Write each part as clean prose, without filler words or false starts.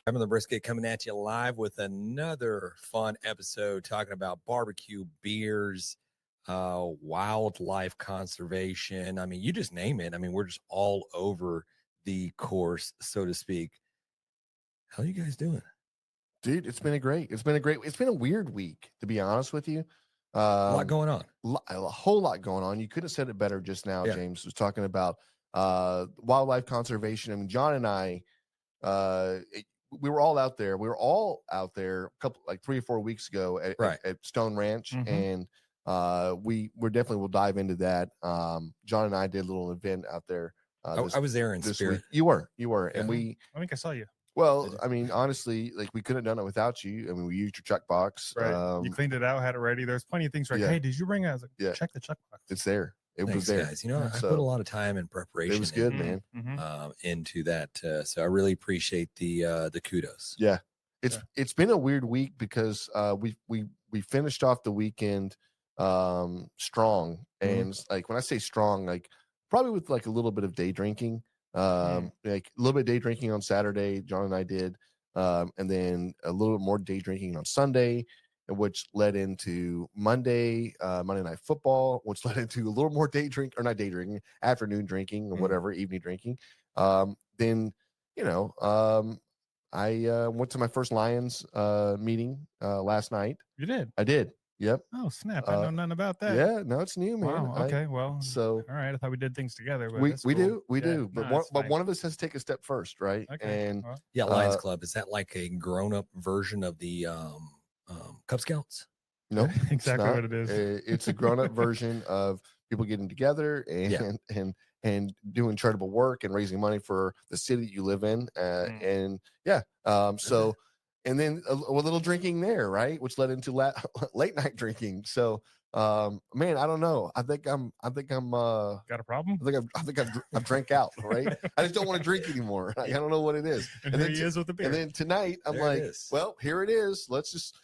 I'm the Brisket coming at you live with another fun episode talking about barbecue, beers, wildlife conservation. I mean, you just name it. I mean, we're just all over the course, so to speak. How are you guys doing? Dude, it's been a weird week, to be honest with you. A lot going on. A whole lot going on. You couldn't have said it better just now. Yeah. James was talking about wildlife conservation. I mean, John and I, we were all out there. We were all out there a couple, like 3 or 4 weeks ago at Stone Ranch, and we'll definitely dive into that. John and I did a little event out there. I was there in spirit. Week. You were, Yeah. and I think I saw you. Well, I mean, honestly, like we couldn't have done it without you. I mean, we used your check box. Right. You cleaned it out, had it ready. There's plenty of things like, hey, did you bring it? I was like, check the check box. It's there. Thanks, was there. Guys. You know, I put a lot of time and preparation. It was good, man. Into that. So I really appreciate the kudos. Yeah. It's been a weird week because we finished off the weekend strong. And like when I say strong, like probably with like a little bit of day drinking. Like a little bit of day drinking on Saturday, John and I did, and then a little bit more day drinking on Sunday, which led into Monday Night Football, which led into a little more afternoon drinking or whatever, evening drinking. Then, I went to my first Lions meeting last night. You did? I did. Yep. Oh, snap. I know nothing about that. Yeah, no, it's new, man. Wow. Okay. Well, so all right. I thought we did things together. But we do. But one of us has to take a step first, right? Okay. And Lions Club, is that like a grown-up version of the Cub Scouts? No, exactly what it is. It's a grown-up version of people getting together and doing charitable work and raising money for the city you live in. And then a little drinking there, right? Which led into late night drinking. So, man, I don't know. I think I'm got a problem. I think I've drank out, right? I just don't want to drink anymore. I don't know what it is. And then he is with the beer. And then tonight I'm well, here it is. Let's just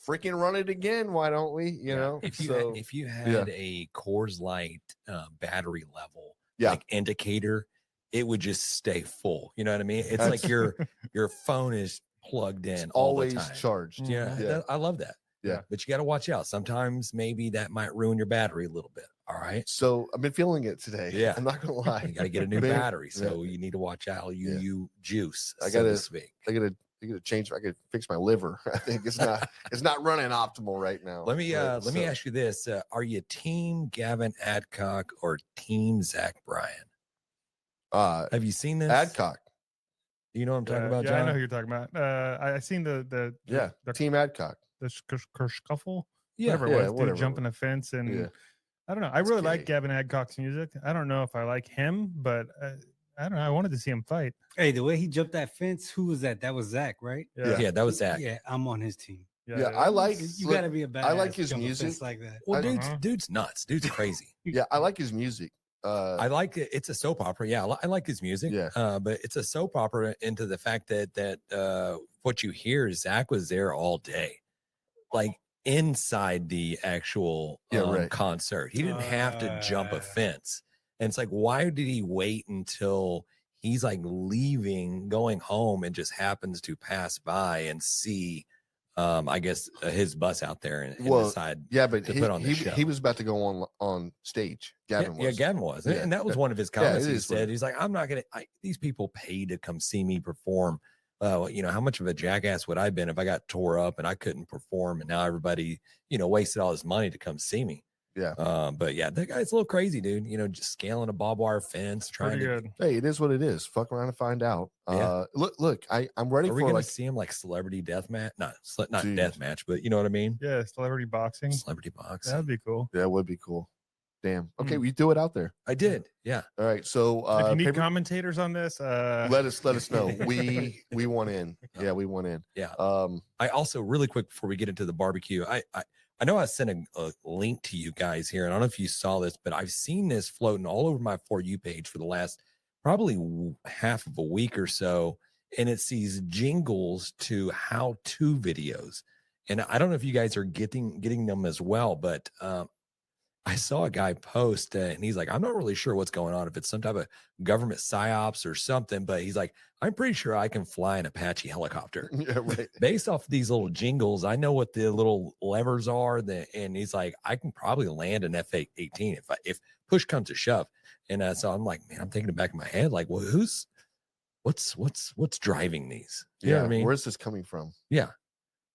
freaking run it again. Why don't we? You know, if you had a Coors Light battery level like indicator, it would just stay full. You know what I mean? It's like your phone is plugged in all the time. Charged. Yeah. I love that. Yeah. But you got to watch out. Sometimes maybe that might ruin your battery a little bit. All right. So I've been feeling it today. Yeah. I'm not gonna lie. You got to get a new battery. So you need to watch out. You juice. I gotta change. I gotta fix my liver. I think it's not running optimal right now. Let me ask you this. Are you team Gavin Adcock or team Zach Bryan? Have you seen this? Adcock. You know what I'm talking about, John? I know who you're talking about. I seen the team Adcock. The kerfuffle. Whatever it was. Dude jumping a fence and I don't know. I really like Gavin Adcock's music. I don't know if I like him, but I don't know. I wanted to see him fight. Hey, the way he jumped that fence, who was that? That was Zach, right? Yeah, that was Zach. Yeah, I'm on his team. Yeah, I like. You got to be a badass. I like his music like that. Well, dude's nuts. Dude's crazy. Yeah, I like his music. I like it. It's a soap opera. Yeah, I like his music. Yeah. But it's a soap opera into the fact that what you hear is Zach was there all day, like inside the actual concert. He didn't have to jump a fence. And it's like, why did he wait until he's like leaving, going home, and just happens to pass by and see, I guess, his bus out there and decide but to put on the show. He was about to go on stage. Gavin was. Yeah, Gavin was. And that was one of his comments. He said, he's like, I'm not going to, these people pay to come see me perform. How much of a jackass would I have been if I got tore up and I couldn't perform and now everybody, wasted all this money to come see me. Yeah. But yeah, that guy's a little crazy, dude. Just scaling a barbed wire fence, trying to. Hey, it is what it is. Fuck around and find out. Look, I'm ready for like see him like celebrity death match, not death match, but you know what I mean? Yeah, celebrity boxing. Celebrity boxing. That'd be cool. Yeah, it would be cool. Damn. Okay, we do it out there. I did. Yeah. All right. So if you need commentators on this, let us know. We want in. Yeah, we want in. Yeah. I also really quick before we get into the barbecue, I know I sent a link to you guys here, and I don't know if you saw this, but I've seen this floating all over my For You page for the last probably half of a week or so, and it's these jingles to how-to videos. And I don't know if you guys are getting them as well, but I saw a guy post and he's like, I'm not really sure what's going on, if it's some type of government psyops or something, but he's like, I'm pretty sure I can fly an Apache helicopter. Yeah, right. Based off of these little jingles, I know what the little levers are. And he's like, I can probably land an F-18 if push comes to shove. And so I'm like, man, I'm thinking back in my head, like, well, what's driving these? You know what I mean? Where's this coming from? Yeah.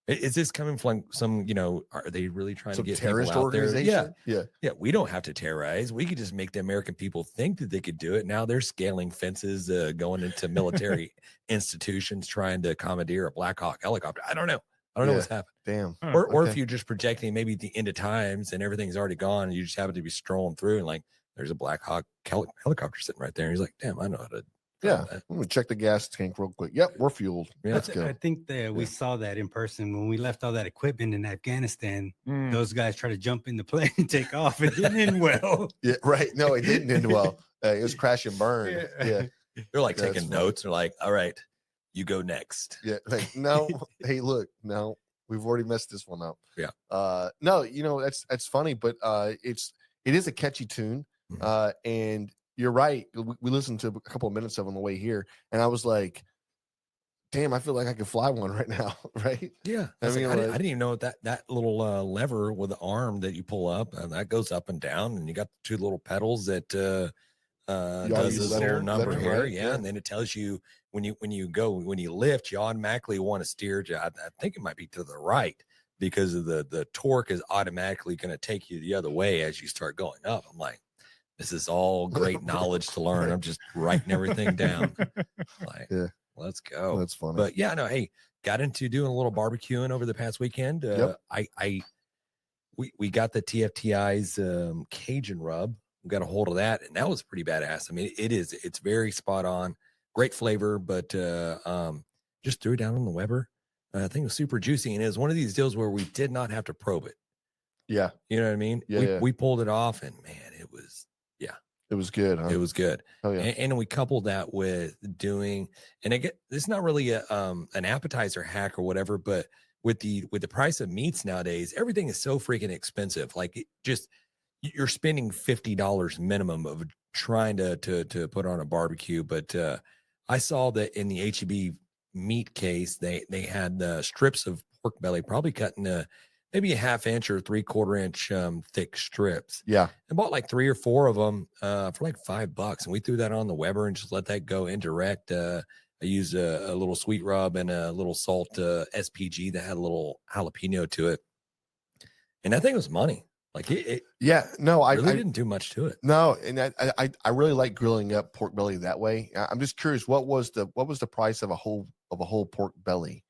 Is this coming from some, are they really trying to get terrorist people out there? organization? Yeah. We don't have to terrorize. We could just make the American people think that they could do it. Now they're scaling fences, going into military institutions, trying to commandeer a Black Hawk helicopter. I don't know what's happening. Damn. Or if you're just projecting maybe the end of times and everything's already gone and you just happen to be strolling through and like, there's a Black Hawk helicopter sitting right there. And he's like, damn, I know how to. Yeah, I'm gonna check the gas tank real quick. Yep, we're fueled. Yeah, let's go. I think that we saw that in person when we left all that equipment in Afghanistan. Those guys tried to jump in the plane and take off. It didn't end well. Yeah, right. No, it didn't end well. It was crash and burn. Yeah. They're like taking notes. They're like, all right, you go next. Yeah. Like, no, hey, look, no, we've already messed this one up. Yeah. No, that's funny, but it is a catchy tune. And you're right. We listened to a couple of minutes of on the way here, and I was like, damn, I feel like I could fly one right now. Right. Yeah. I didn't even know that little lever with the arm that you pull up and that goes up and down, and you got the two little pedals that does this little number here. Right? Yeah. And then it tells you when you lift, you automatically want to steer. I think it might be to the right because of the torque is automatically going to take you the other way as you start going up. I'm like, this is all great knowledge to learn. Right. I'm just writing everything down. Like, yeah, let's go. That's funny. But yeah, no, hey, got into doing a little barbecuing over the past weekend. We got the TFTI's Cajun rub. We got a hold of that, and that was pretty badass. I mean, it's very spot on, great flavor, but just threw it down on the Weber. I think it was super juicy, and it was one of these deals where we did not have to probe it. Yeah, you know what I mean. We pulled it off, and man, it was. It was good. Huh? It was good. Oh yeah. And we coupled that with doing, and it's not really an appetizer hack or whatever, but with the price of meats nowadays, everything is so freaking expensive. Like you're spending $50 minimum of trying to put on a barbecue. But I saw that in the HEB meat case, they had strips of pork belly, probably cut into maybe a 1/2 inch or 3/4 inch thick strips. Yeah. And bought like 3 or 4 of them for like $5. And we threw that on the Weber and just let that go indirect. I used a little sweet rub and a little salt SPG that had a little jalapeno to it. And that thing was money. Like I didn't do much to it. No. And I really like grilling up pork belly that way. I'm just curious, what was the price of a whole pork belly?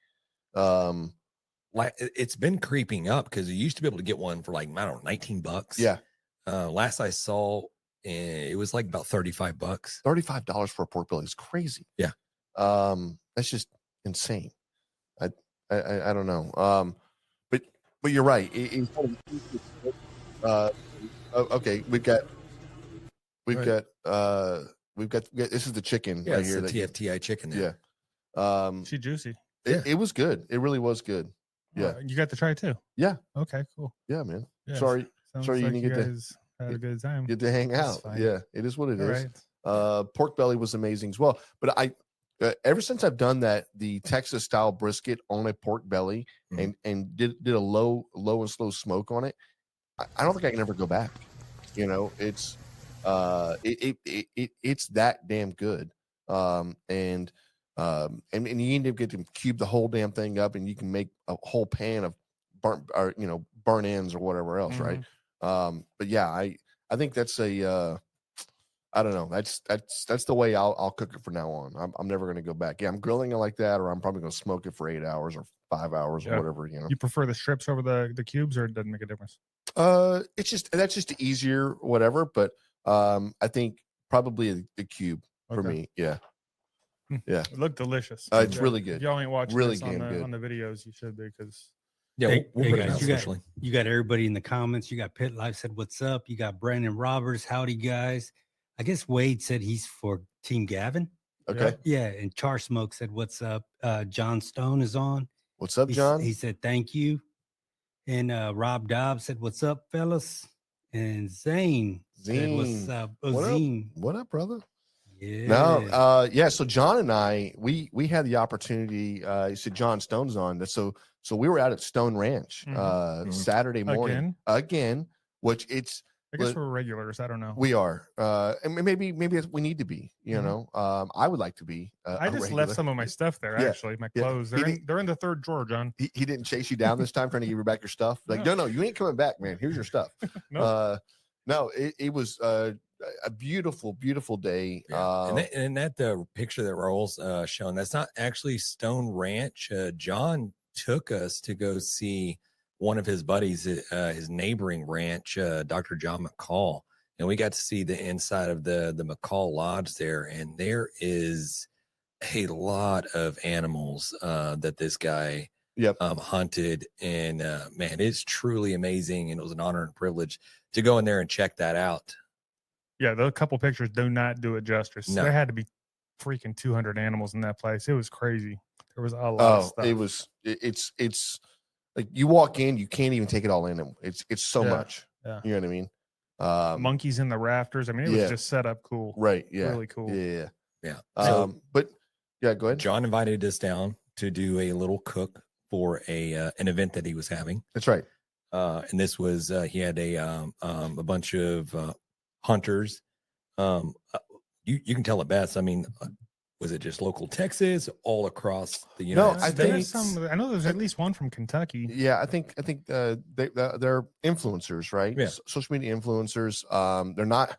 Like it's been creeping up because you used to be able to get one for like, I don't know, $19. Yeah. Last I saw, it was like about $35. $35 for a pork belly is crazy. Yeah. That's just insane. I don't know. But you're right. Okay. We've got this is the chicken right here. The TFTI chicken. There. Yeah. She juicy. It was good. It really was good. Yeah. You got to try it too. Yeah. Okay, cool. Yeah, man. Yeah, sorry like you didn't get to had a good time. Get to hang out. Yeah, it is what it is. Right. Pork belly was amazing as well. But I ever since I've done that, the Texas style brisket on a pork belly and did a low and slow smoke on it, I don't think I can ever go back. It's it's that damn good. And you end up getting to cube the whole damn thing up, and you can make a whole pan of burnt ends or whatever else, right? But yeah, I think that's I don't know. That's the way I'll cook it from now on. I'm never gonna go back. Yeah, I'm grilling it like that, or I'm probably gonna smoke it for 8 hours or 5 hours or whatever. You prefer the strips over the cubes, or it doesn't make a difference? That's just easier, whatever. But I think probably the cube for me. Yeah. Yeah, it looked delicious. It's really good. If y'all ain't watching really this on the videos, you should be, because we'll put it guys, out you got everybody in the comments. You got Pit Life said what's up. You got Brandon Roberts, howdy guys. I guess Wade said he's for Team Gavin. Okay. Yeah, and Char Smoke said what's up. John Stone is on. What's up, John? He said thank you. And Rob Dobbs said what's up, fellas. And Zane said, "What's up, Zane? What up, brother?" Yeah. No, yeah. So John and I, we had the opportunity. You said John Stone's on. So we were out at Stone Ranch Saturday morning again, which I guess we're regulars. I don't know. We are, and maybe we need to be. You know, I would like to be. I just left some of my stuff there. Actually, my clothes. They're in the third drawer, John. He didn't chase you down this time, trying to give you back your stuff. Like, no, you ain't coming back, man. Here's your stuff. No, it was a beautiful, beautiful day. Yeah. And that the picture that Raul's showing, that's not actually Stone Ranch. John took us to go see one of his buddies, his neighboring ranch, Dr. John McCall, and we got to see the inside of the McCall Lodge there. And there is a lot of animals that this guy hunted, and man, it's truly amazing. And it was an honor and privilege to go in there and check that out. Yeah, those couple pictures do not do it justice. No. There had to be freaking 200 animals in that place. It was crazy. There was a lot of stuff. It's like you walk in, you can't even take it all in. It's so much. Yeah. You know what I mean? Monkeys in the rafters. I mean, it was just set up cool. Right. Yeah. Really cool. Yeah. But yeah, go ahead. John invited us down to do a little cook for an event that he was having. That's right. And this was he had a bunch of hunters. You can tell it best. I mean, was it just local Texas, all across the United States? I know there's at least one from Kentucky. Yeah, I think they're influencers, right? Yeah. Social media influencers. They're not.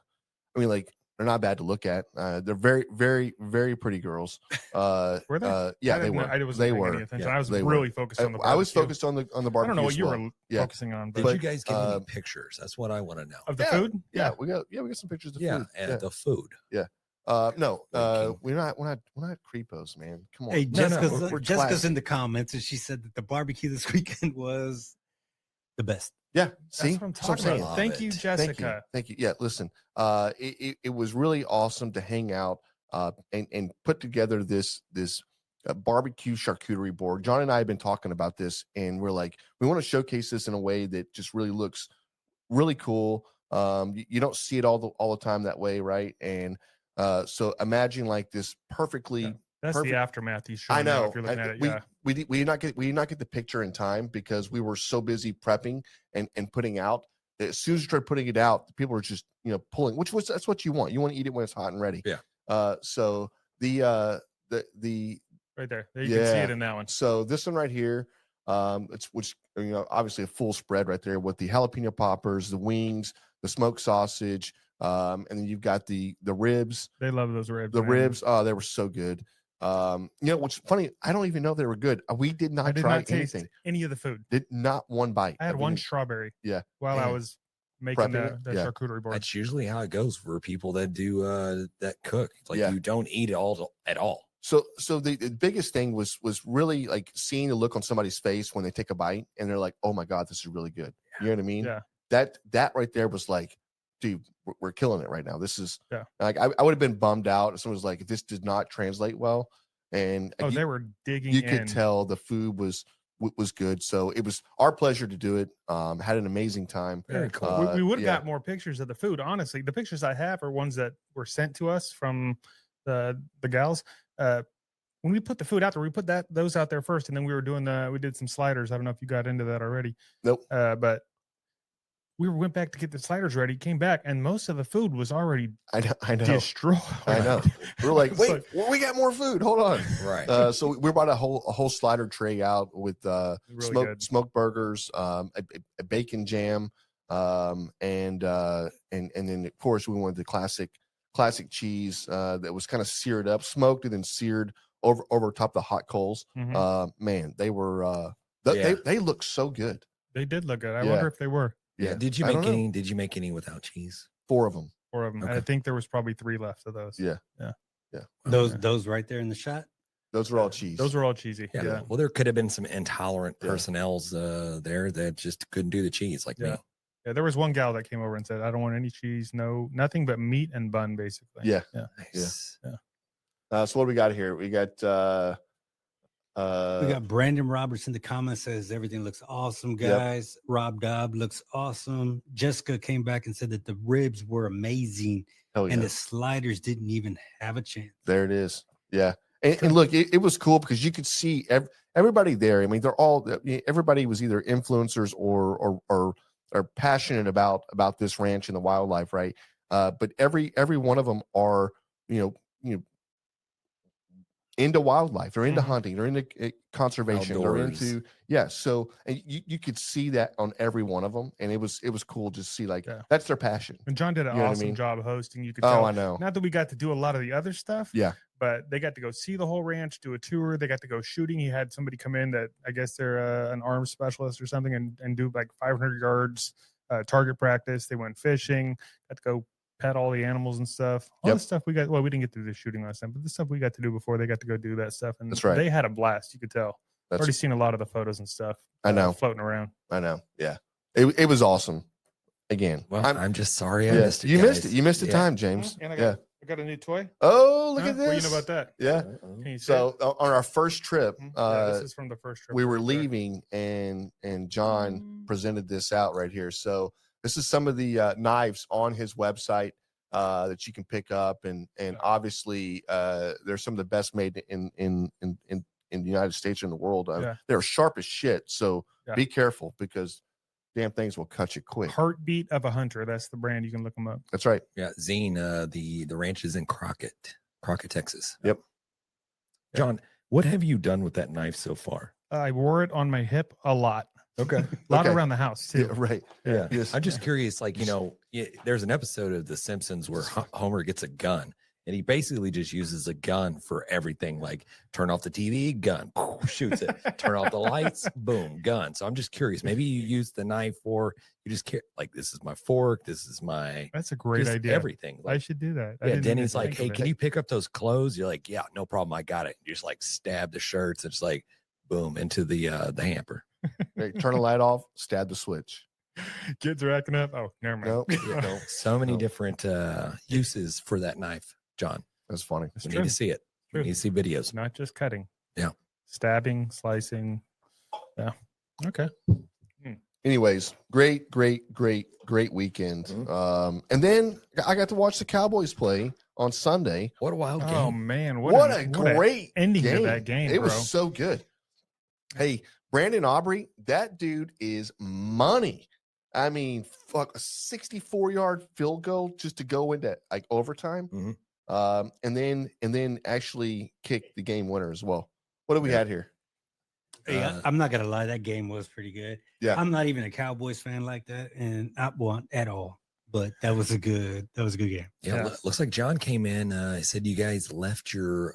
I mean, like, they're not bad to look at. They're very, very, very pretty girls. Were they? Yeah, they were. They were. Yeah, I was really focused on the barbecue. I was focused on the barbecue. I don't know what you were focusing on. Did you guys get any pictures? That's what I want to know. Of the food? Yeah, we got some pictures of food. Yeah, the food. Yeah. No, we're not creepos, man. Come on. Hey, we're Jessica's in the comments, and she said that the barbecue this weekend was the best. Yeah, see, that's what I'm talking about. Thank you, Jessica. Thank you. Yeah, listen, it was really awesome to hang out and put together this barbecue charcuterie board. John and I have been talking about this, and we're like, we want to showcase this in a way that just really looks really cool. You don't see it all the time that way, right? And so imagine like this perfectly. That's the aftermath he's showing. I know. If you're looking at it, we did not get the picture in time because we were so busy prepping and putting out. As soon as you started putting it out, people were just pulling, that's what you want. You want to eat it when it's hot and ready. Yeah. So the right there you can see it in that one. So this one right here, it's obviously a full spread right there with the jalapeno poppers, the wings, the smoked sausage, and then you've got the ribs. They love those ribs. The ribs, oh, they were so good. What's funny, I don't even know they were good. We did not try anything. Any of the food. Did not one bite. I had one strawberry. Yeah. While I was making the charcuterie board. That's usually how it goes for people that do that cook. It's like you don't eat it all at all. So the biggest thing was really like seeing the look on somebody's face when they take a bite and they're like, oh my God, this is really good. You know what I mean? Yeah. That right there was like, dude, we're killing it right now. This is like, I would have been bummed out if someone was like, if this did not translate well. And they were digging you could tell the food was good. So it was our pleasure to do it. Had an amazing time. Very cool. We would have got more pictures of the food. Honestly, the pictures I have are ones that were sent to us from the gals. When we put the food out there, we put those out there first, and then we did some sliders. I don't know if you got into that already. Nope. But we went back to get the sliders ready, came back, and most of the food was already I know destroyed. I know. We're like, wait, we got more food. Hold on. Right. So we brought a whole slider tray out with smoked burgers, a bacon jam, and then of course we wanted the classic cheese that was kind of seared up, smoked and then seared over top the hot coals. Man, they were they look so good. They did look good. I wonder if they were. Yeah. Did you make any without cheese? 4 of them. Okay. I think there was probably 3 left of those. Yeah. Those right there in the shot. Those were all cheese. Those were all cheesy. Yeah. Well, there could have been some intolerant personnels there that just couldn't do the cheese like me. Yeah, there was one gal that came over and said, "I don't want any cheese, nothing but meat and bun, basically." Yeah. Nice. So what do we got here? We got We got Brandon Roberts in the comments says everything looks awesome, guys. Rob Dobb looks awesome. Jessica came back and said that the ribs were amazing and the sliders didn't even have a chance. There it is. Yeah. And look, it was cool because you could see everybody there. I mean, everybody was either influencers or are passionate about this ranch and the wildlife, right? But every one of them are, into wildlife, or into hunting, or into conservation, Outdoors. or into So and you could see that on every one of them, and it was cool to see that's their passion. And John did an awesome job hosting. You could Oh, tell. I know. Not that we got to do a lot of the other stuff. Yeah. But they got to go see the whole ranch, do a tour. They got to go shooting. He had somebody come in that I guess they're an arms specialist or something, and do like 500 yards target practice. They went fishing. Got to go pet all the animals and stuff. All the stuff we got. Well, we didn't get to do the shooting last time, but the stuff we got to do before they got to go do that stuff. And that's right. They had a blast. You could tell. Already seen a lot of the photos and stuff. I know. Floating around. I know. Yeah. It was awesome. Again. Well, I'm just sorry I missed it. You missed it. You missed the time, James. And I got a new toy. Oh, look at this. What do you know about that? Yeah. Can you say So on our first trip, this is from the first trip. we were leaving, and John presented this out right here. So this is some of the knives on his website that you can pick up, and obviously they're some of the best made in the United States and the world. They're sharp as shit. So be careful, because damn things will cut you quick. Heartbeat of a Hunter. That's the brand. You can look them up. That's right. Yeah, Zine. The ranch is in Crockett, Texas. Yep. John, what have you done with that knife so far? I wore it on my hip a lot. Okay. A lot around the house too. Yeah, right. Yeah. Yes. I'm just curious, there's an episode of The Simpsons where Homer gets a gun, and he basically just uses a gun for everything. Like, turn off the TV, gun, shoots it. Turn off the lights, boom, gun. So I'm just curious. Maybe you use the knife for, you just care, like, this is my fork, this is my. That's a great idea. Everything. I should do that. Yeah. Denny's like, hey, can you pick up those clothes? You're like, yeah, no problem. I got it. You just like stab the shirts. It's like, boom, into the hamper. Hey, turn the light off, stab the switch. Kids are acting up. Oh, never mind. No. So many different uses for that knife, John. That's funny. We need to see it. We need to see videos. Not just cutting. Yeah. Stabbing, slicing. Yeah. Okay. Anyways, great weekend. And then I got to watch the Cowboys play on Sunday. What a wild game. Oh man, what a great ending game. to that game. It was so good. Hey, Brandon Aubrey, that dude is money. I mean, fuck, a 64-yard field goal just to go into like overtime. And then actually kick the game winner as well. What do we had here? Hey, I'm not gonna lie, that game was pretty good. Yeah, I'm not even a Cowboys fan like that, and not one at all. But that was a good game. Yeah, looks like John came in. Said you guys left your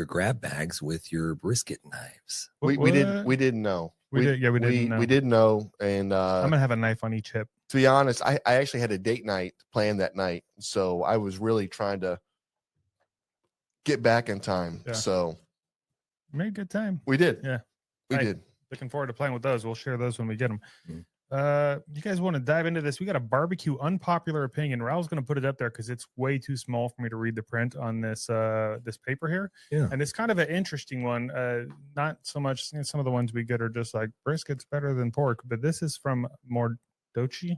grab bags with your brisket knives. We didn't know. We didn't know. And I'm gonna have a knife on each hip. To be honest, I actually had a date night planned that night, so I was really trying to get back in time. Yeah. So made a good time. We did. Yeah, we did. Looking forward to playing with those. We'll share those when we get them. You guys want to dive into this? We got a barbecue unpopular opinion. Raul's going to put it up there because it's way too small for me to read the print on this this paper here. Yeah, and it's kind of an interesting one. Not so much. Some of the ones we get are just like brisket's better than pork, but this is from Mordochi.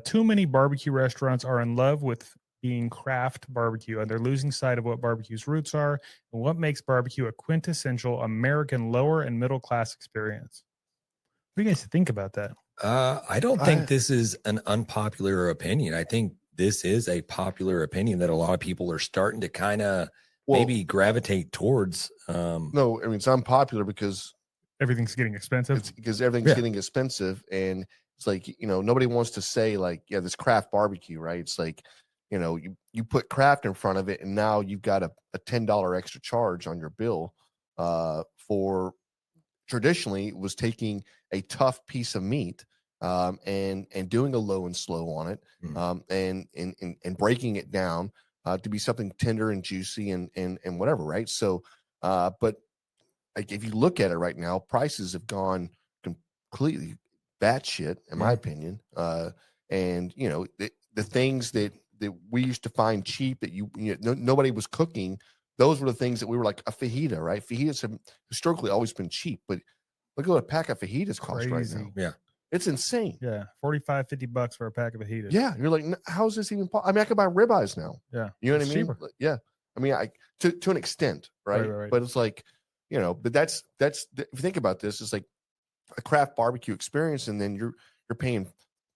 Too many barbecue restaurants are in love with being craft barbecue, and they're losing sight of what barbecue's roots are and what makes barbecue a quintessential American lower and middle class experience. What do you guys think about that? I don't think this is an unpopular opinion. I think this is a popular opinion that a lot of people are starting to kind of maybe gravitate towards. No, I mean, it's unpopular because everything's getting expensive. It's because everything's getting expensive, and it's like, nobody wants to say like, yeah, this craft barbecue, right? It's like, you put craft in front of it, and now you've got a $10 extra charge on your bill for traditionally it was taking a tough piece of meat and doing a low and slow on it and breaking it down to be something tender and juicy and whatever, right? So but like, if you look at it right now, prices have gone completely batshit, in my opinion. And the things that we used to find cheap that nobody was cooking those were the things that we were like a fajita, right? Fajitas have historically always been cheap, but look at what a pack of fajitas cost right now. Yeah. It's insane. Yeah. $45-$50 for a pack of fajitas. Yeah. You're like, how is this even possible? I mean, I could buy ribeyes now. Yeah. You know what I It's mean? cheaper. Yeah. I mean, to an extent, right? Right. But it's like, but that's if you think about this, it's like a craft barbecue experience, and then you're paying,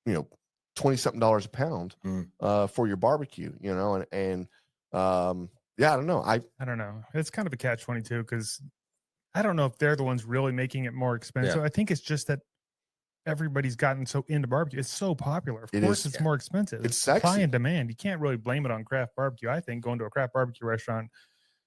$20-something a pound for your barbecue, and yeah, I don't know. I don't know. It's kind of a catch-22 because I don't know if they're the ones really making it more expensive. Yeah. I think it's just that everybody's gotten so into barbecue. It's so popular. Of course, it's more expensive. It's supply sexy. and demand. You can't really blame it on craft barbecue. I think going to a craft barbecue restaurant,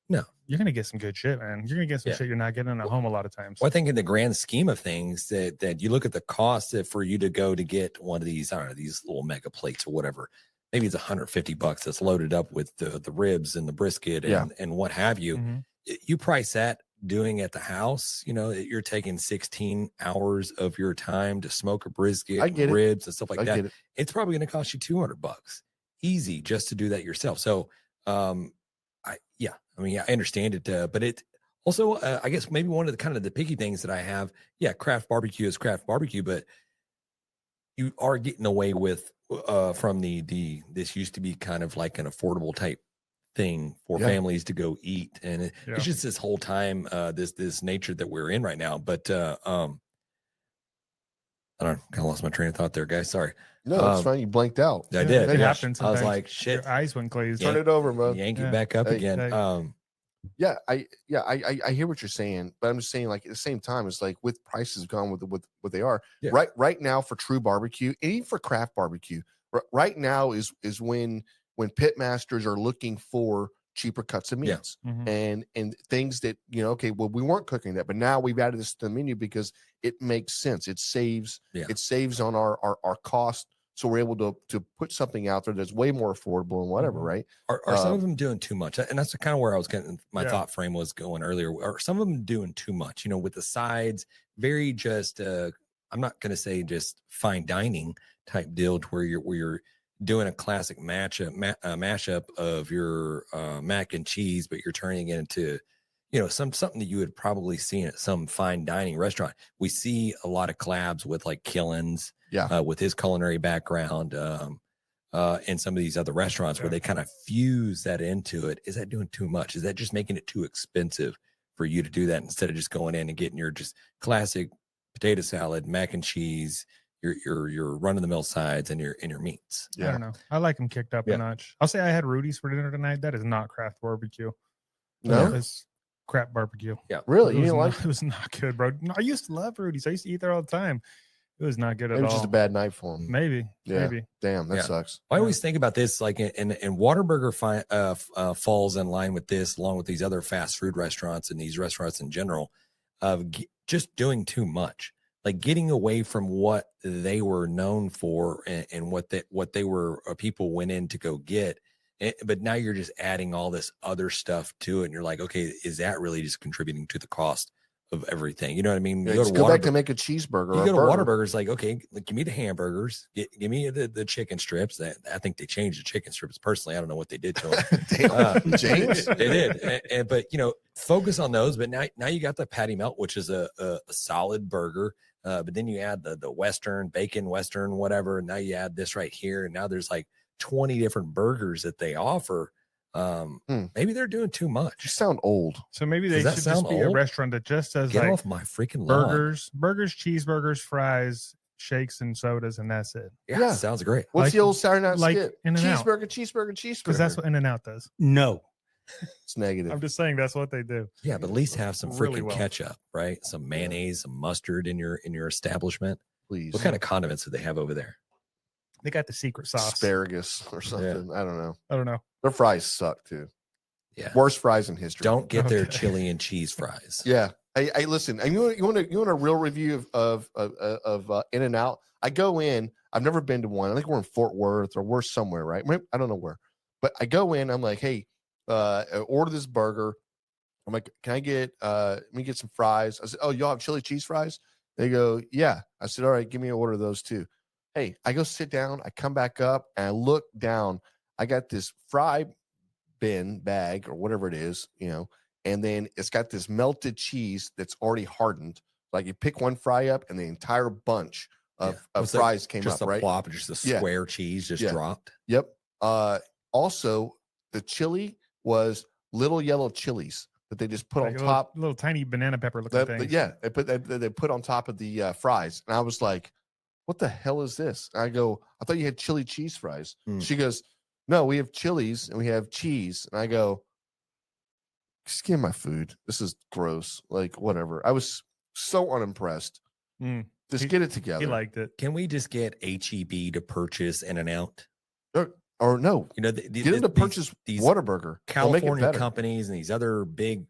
no, you're gonna get some good shit, man. You're gonna get some shit you're not getting at home a lot of times. Well, I think in the grand scheme of things, that you look at the cost for you to go to get one of these, I don't know, these little mega plates or whatever. Maybe it's $150 that's loaded up with the ribs and the brisket and what have you. Mm-hmm. You price that doing at the house, you're taking 16 hours of your time to smoke a brisket, ribs and stuff like that. It's probably going to cost you $200 easy just to do that yourself. So, I understand it, but it also, I guess maybe one of the kind of the picky things that I have, craft barbecue is craft barbecue, but you are getting away with from this used to be kind of like an affordable type thing for families to go eat, and it's just this whole time this nature that we're in right now. But I don't know, kind of lost my train of thought there, guys. Sorry. No, it's fine. You blanked out. I did. It happens. I was like, shit. Your eyes went glazed. Turn it over, bro. Yank it back up again. I hear what you're saying, but I'm just saying, like, at the same time, it's like with prices gone with what they are right now for true barbecue, and even for craft barbecue, right now is when pit masters are looking for cheaper cuts of meats and things that, okay, well, we weren't cooking that, but now we've added this to the menu because it makes sense. It saves on our cost. So we're able to put something out there that's way more affordable and whatever, right? Are some of them doing too much? And that's kind of where I was getting, my thought frame was going earlier. Are some of them doing too much, with the sides, very just, I'm not going to say just fine dining type deal to where you're doing a classic mashup of your mac and cheese, but you're turning it into, something that you would probably see at some fine dining restaurant. We see a lot of collabs with like Killins, with his culinary background, and some of these other restaurants where they kind of fuse that into it. Is that doing too much? Is that just making it too expensive for you to do that instead of just going in and getting your just classic potato salad, mac and cheese, your run of the mill sides and your meats? I don't know. I like them kicked up a notch. I'll say I had Rudy's for dinner tonight. That is not craft barbecue. No, it's crap barbecue. Yeah, really? You didn't like it? Was not good, bro. No, I used to love Rudy's. I used to eat there all the time. It was not good at all. It was just a bad night for him. Maybe. Damn, that sucks. I always think about this, like, and Whataburger falls in line with this, along with these other fast food restaurants and these restaurants in general, of just doing too much, like getting away from what they were known for and what they were, people went in to go get. But now you're just adding all this other stuff to it, and you're like, okay, is that really just contributing to the cost of everything? You know what I mean? You go back to make a cheeseburger. You go to Whataburger's, like, okay, give me the hamburgers, give me the chicken strips. I think they changed the chicken strips. Personally, I don't know what they did to them. James, they did, but focus on those. But now you got the patty melt, which is a solid burger. But then you add the Western bacon, Western whatever. And now you add this right here, and now there's like 20 different burgers that they offer. Maybe they're doing too much. You sound old. So maybe they should just be a restaurant that just does Get like off my freaking lawn. burgers, cheeseburgers, fries, shakes, and sodas, and that's it. Yeah. Sounds great. What's the old Saturday night skit? In-N-Out. Cheeseburger. Because that's what In-N-Out does. No. It's negative. I'm just saying that's what they do. Yeah, but at least have some freaking ketchup, right? Some mayonnaise, some mustard in your establishment. Please. What kind of condiments do they have over there? They got the secret sauce. Asparagus or something. Yeah. I don't know. Their fries suck too. Yeah. Worst fries in history. Don't get their chili and cheese fries. Yeah. Hey, listen. You want a real review of In-N-Out? I go in. I've never been to one. I think we're in Fort Worth or we're somewhere, right? I don't know where. But I go in. I'm like, hey, order this burger. I'm like, can I get let me get some fries? I said, oh, y'all have chili cheese fries? They go, yeah. I said, all right, give me an order of those too. Hey, I go sit down. I come back up and I look down. I got this fried bag or whatever it is, and then it's got this melted cheese that's already hardened. Like you pick one fry up and the entire bunch of fries came just up, a right? Plop, just a square cheese just dropped. Yep. Also, the chili was little yellow chilies that they just put like on top. Little tiny banana pepper looking things. Yeah, they put on top of the fries. And I was like, what the hell is this? And I go, I thought you had chili cheese fries. She goes, no, we have chilies and we have cheese. And I go, just give me my food. This is gross. Like, whatever. I was so unimpressed. Just get it together. He liked it. Can we just get HEB to purchase In-N-Out? Or no, get them to purchase these Whataburger. California companies and these other big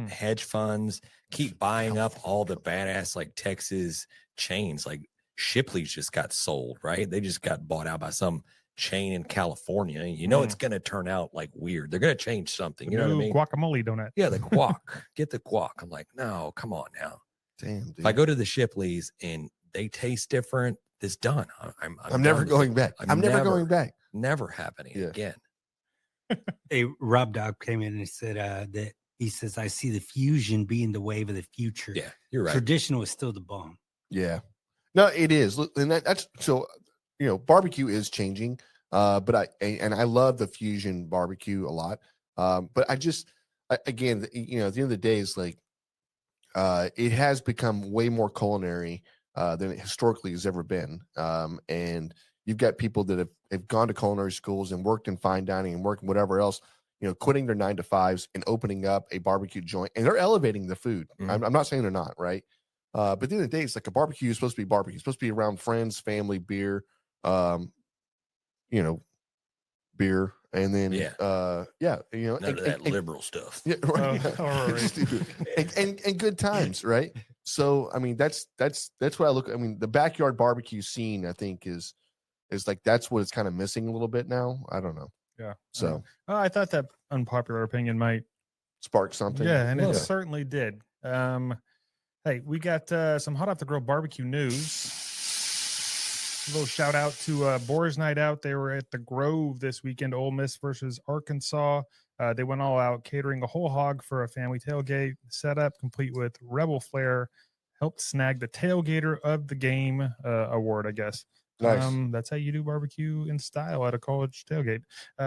hedge funds keep buying up all the badass like Texas chains. Like Shipley's just got sold, right? They just got bought out by some chain in California. It's going to turn out like weird. They're going to change something. You know what I mean? Guacamole donut. Yeah, the guac. Get the guac. I'm like, no, come on now. Damn, dude. If I go to the Shipley's and they taste different, it's done. I'm never going back. I'm never going back. Never happening again. Hey, Rob Dog came in and said that he says, I see the fusion being the wave of the future. Yeah, you're right. Traditional is still the bomb. Yeah. No, it is. And that's so, barbecue is changing. But I love the fusion barbecue a lot. But again, at the end of the day, it's like, it has become way more culinary than it historically has ever been. And you've got people that have gone to culinary schools and worked in fine dining and worked whatever else, quitting their 9-to-5s and opening up a barbecue joint, and they're elevating the food. I'm not saying they're not, right? But at the end of the day, it's like a barbecue is supposed to be barbecue. It's supposed to be around friends, family, beer, beer. And then, none of that liberal stuff. Yeah, right. and good times, right? So, I mean, that's what I look. I mean, the backyard barbecue scene, I think, is like that's what it's kind of missing a little bit now. I don't know. Yeah. So, I thought that unpopular opinion might spark something. Yeah, and it certainly did. Hey, we got some hot off the grill barbecue news. A little shout out to Boars Night Out. They were at the Grove this weekend, Ole Miss versus Arkansas. They went all out, catering a whole hog for a family tailgate setup, complete with Rebel Flair. Helped snag the Tailgater of the Game award, I guess. Nice. That's how you do barbecue in style at a college tailgate.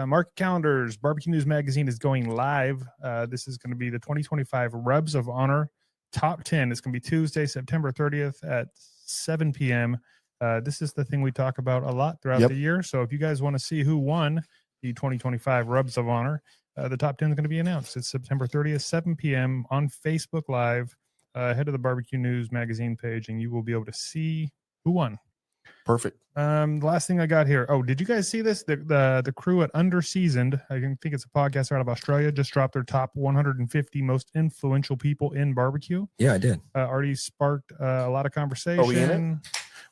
Market calendars. Barbecue News Magazine is going live. This is going to be the 2025 Rubs of Honor Top 10. It's going to be Tuesday, September 30th at 7 p.m. This is the thing we talk about a lot throughout the year. So if you guys want to see who won the 2025 Rubs of Honor, the top 10 is going to be announced. It's September 30th, 7 p.m. on Facebook Live. Head to the Barbecue News Magazine page, and you will be able to see who won. Perfect. The last thing I got here. Oh, did you guys see this? The crew at Underseasoned, I think it's a podcast out of Australia, just dropped their top 150 most influential people in barbecue. Yeah, I did. Already sparked a lot of conversation. Are we in it?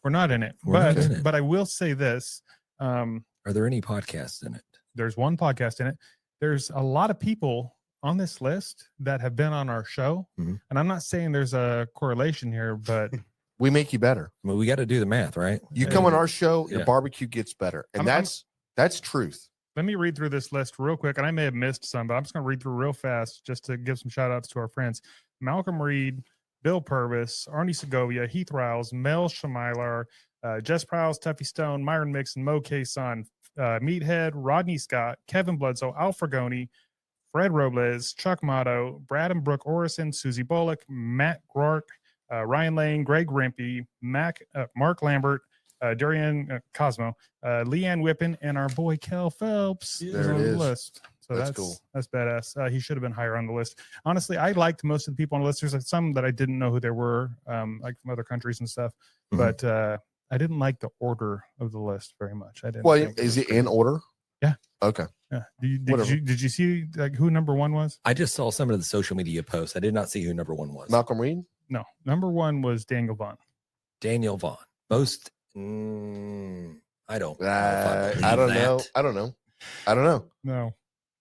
We're not in it. But I will say this. Are there any podcasts in it? There's one podcast in it. There's a lot of people on this list that have been on our show. Mm-hmm. And I'm not saying there's a correlation here, but we make you better. I mean, we got to do the math, right? You come on our show, your barbecue gets better. And that's truth. Let me read through this list real quick. And I may have missed some, but I'm just going to read through real fast just to give some shout outs to our friends. Malcolm Reed, Bill Purvis, Arnie Segovia, Heath Riles, Mel Shamilar, Jess Prowse, Tuffy Stone, Myron Mixon, Mo K-Son, Meathead, Rodney Scott, Kevin Bledsoe, Al Fragoni, Fred Robles, Chuck Motto, Brad and Brooke Orison, Susie Bullock, Matt Grark, Ryan Lane, Greg Rimpey, Mark Lambert, Darian Cosmo, Leanne Whippen, and our boy Kel Phelps is on the list. So that's cool. That's badass. He should have been higher on the list. Honestly, I liked most of the people on the list. There's some that I didn't know who they were, like from other countries and stuff. Mm-hmm. But I didn't like the order of the list very much. I didn't. Well, is it in order? Yeah. Okay. Yeah. Did you see like who number one was? I just saw some of the social media posts. I did not see who number one was. Malcolm Reed? No. Number one was Daniel Vaughn. Daniel Vaughn. Most. I don't. I don't know. I don't know. No.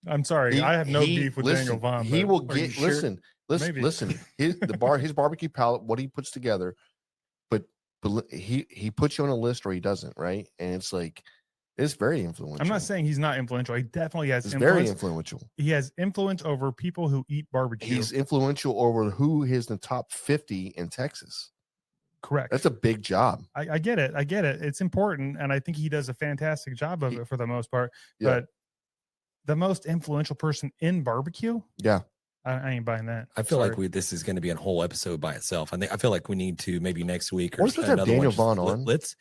I'm sorry. I have no beef with Daniel Vaughn. He will get. Sure? Listen. His barbecue palette, what he puts together, but he puts you on a list or he doesn't, right? And it's like It's very influential. I'm not saying he's not influential. He definitely has It's influence. very influential. He has influence over people who eat barbecue. He's influential over who is in the top 50 in Texas. Correct. That's a big job. I get it. I get it. It's important. And I think he does a fantastic job of it for the most part. Yeah. But the most influential person in barbecue? Yeah. I ain't buying that. I feel like this is going to be a whole episode by itself. I feel like we need to maybe next week or We're supposed to have Daniel Vaughn on. Let's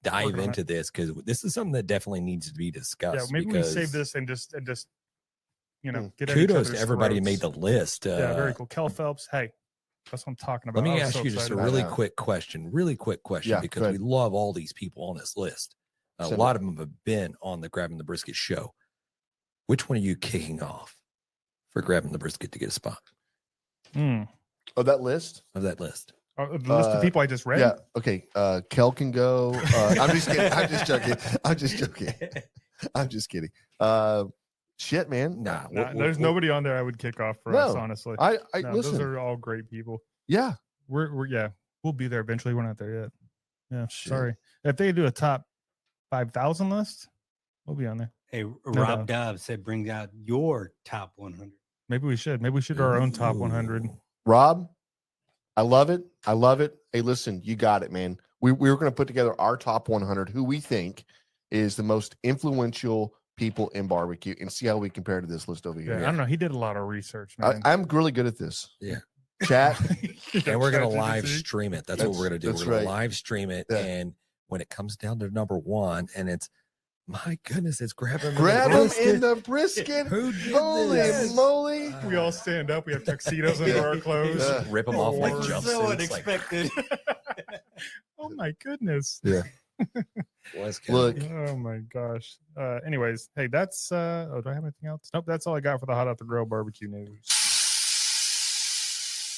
dive into this because this is something that definitely needs to be discussed. Yeah, maybe we save this and just get kudos to everybody who made the list. Yeah, very cool. Kel Phelps. Hey, that's what I'm talking about. Let me ask you just a really quick question, because we love all these people on this list. A lot of them have been on the Grabbing the Brisket show. Which one are you kicking off for Grabbing the Brisket to get a spot? Oh, that list? Of that list. The list of people I just read? Yeah. Okay. Kel can go. I'm just kidding. I'm just joking. I'm just kidding. Shit, man. There's nobody on there I would kick off for us, honestly. Listen. Those are all great people. Yeah. We'll be there eventually. We're not there yet. Yeah. Shit. Sorry. If they do a top 5,000 list, we'll be on there. Hey, Rob Dobbs said bring out your top 100. Maybe we should. Maybe we should do our own top 100. Rob, I love it. Hey, listen, you got it, man. We were going to put together our top 100, who we think is the most influential people in barbecue, and see how we compare to this list over here. Yeah, I don't know. He did a lot of research, man. I'm really good at this. Yeah. Chat. And we're going to live stream it. That's what we're going to do. We're going to live stream it. Yeah. And when it comes down to number one, and it's, my goodness, it's grab him in the brisket. Who did Holy this? moly. We all stand up. We have tuxedos under our clothes. Rip them off like jumpsuits. So unexpected. Oh my goodness. Yeah. Look. Oh my gosh. Anyways, hey, that's do I have anything else? Nope, that's all I got for the Hot Out the Grill barbecue news.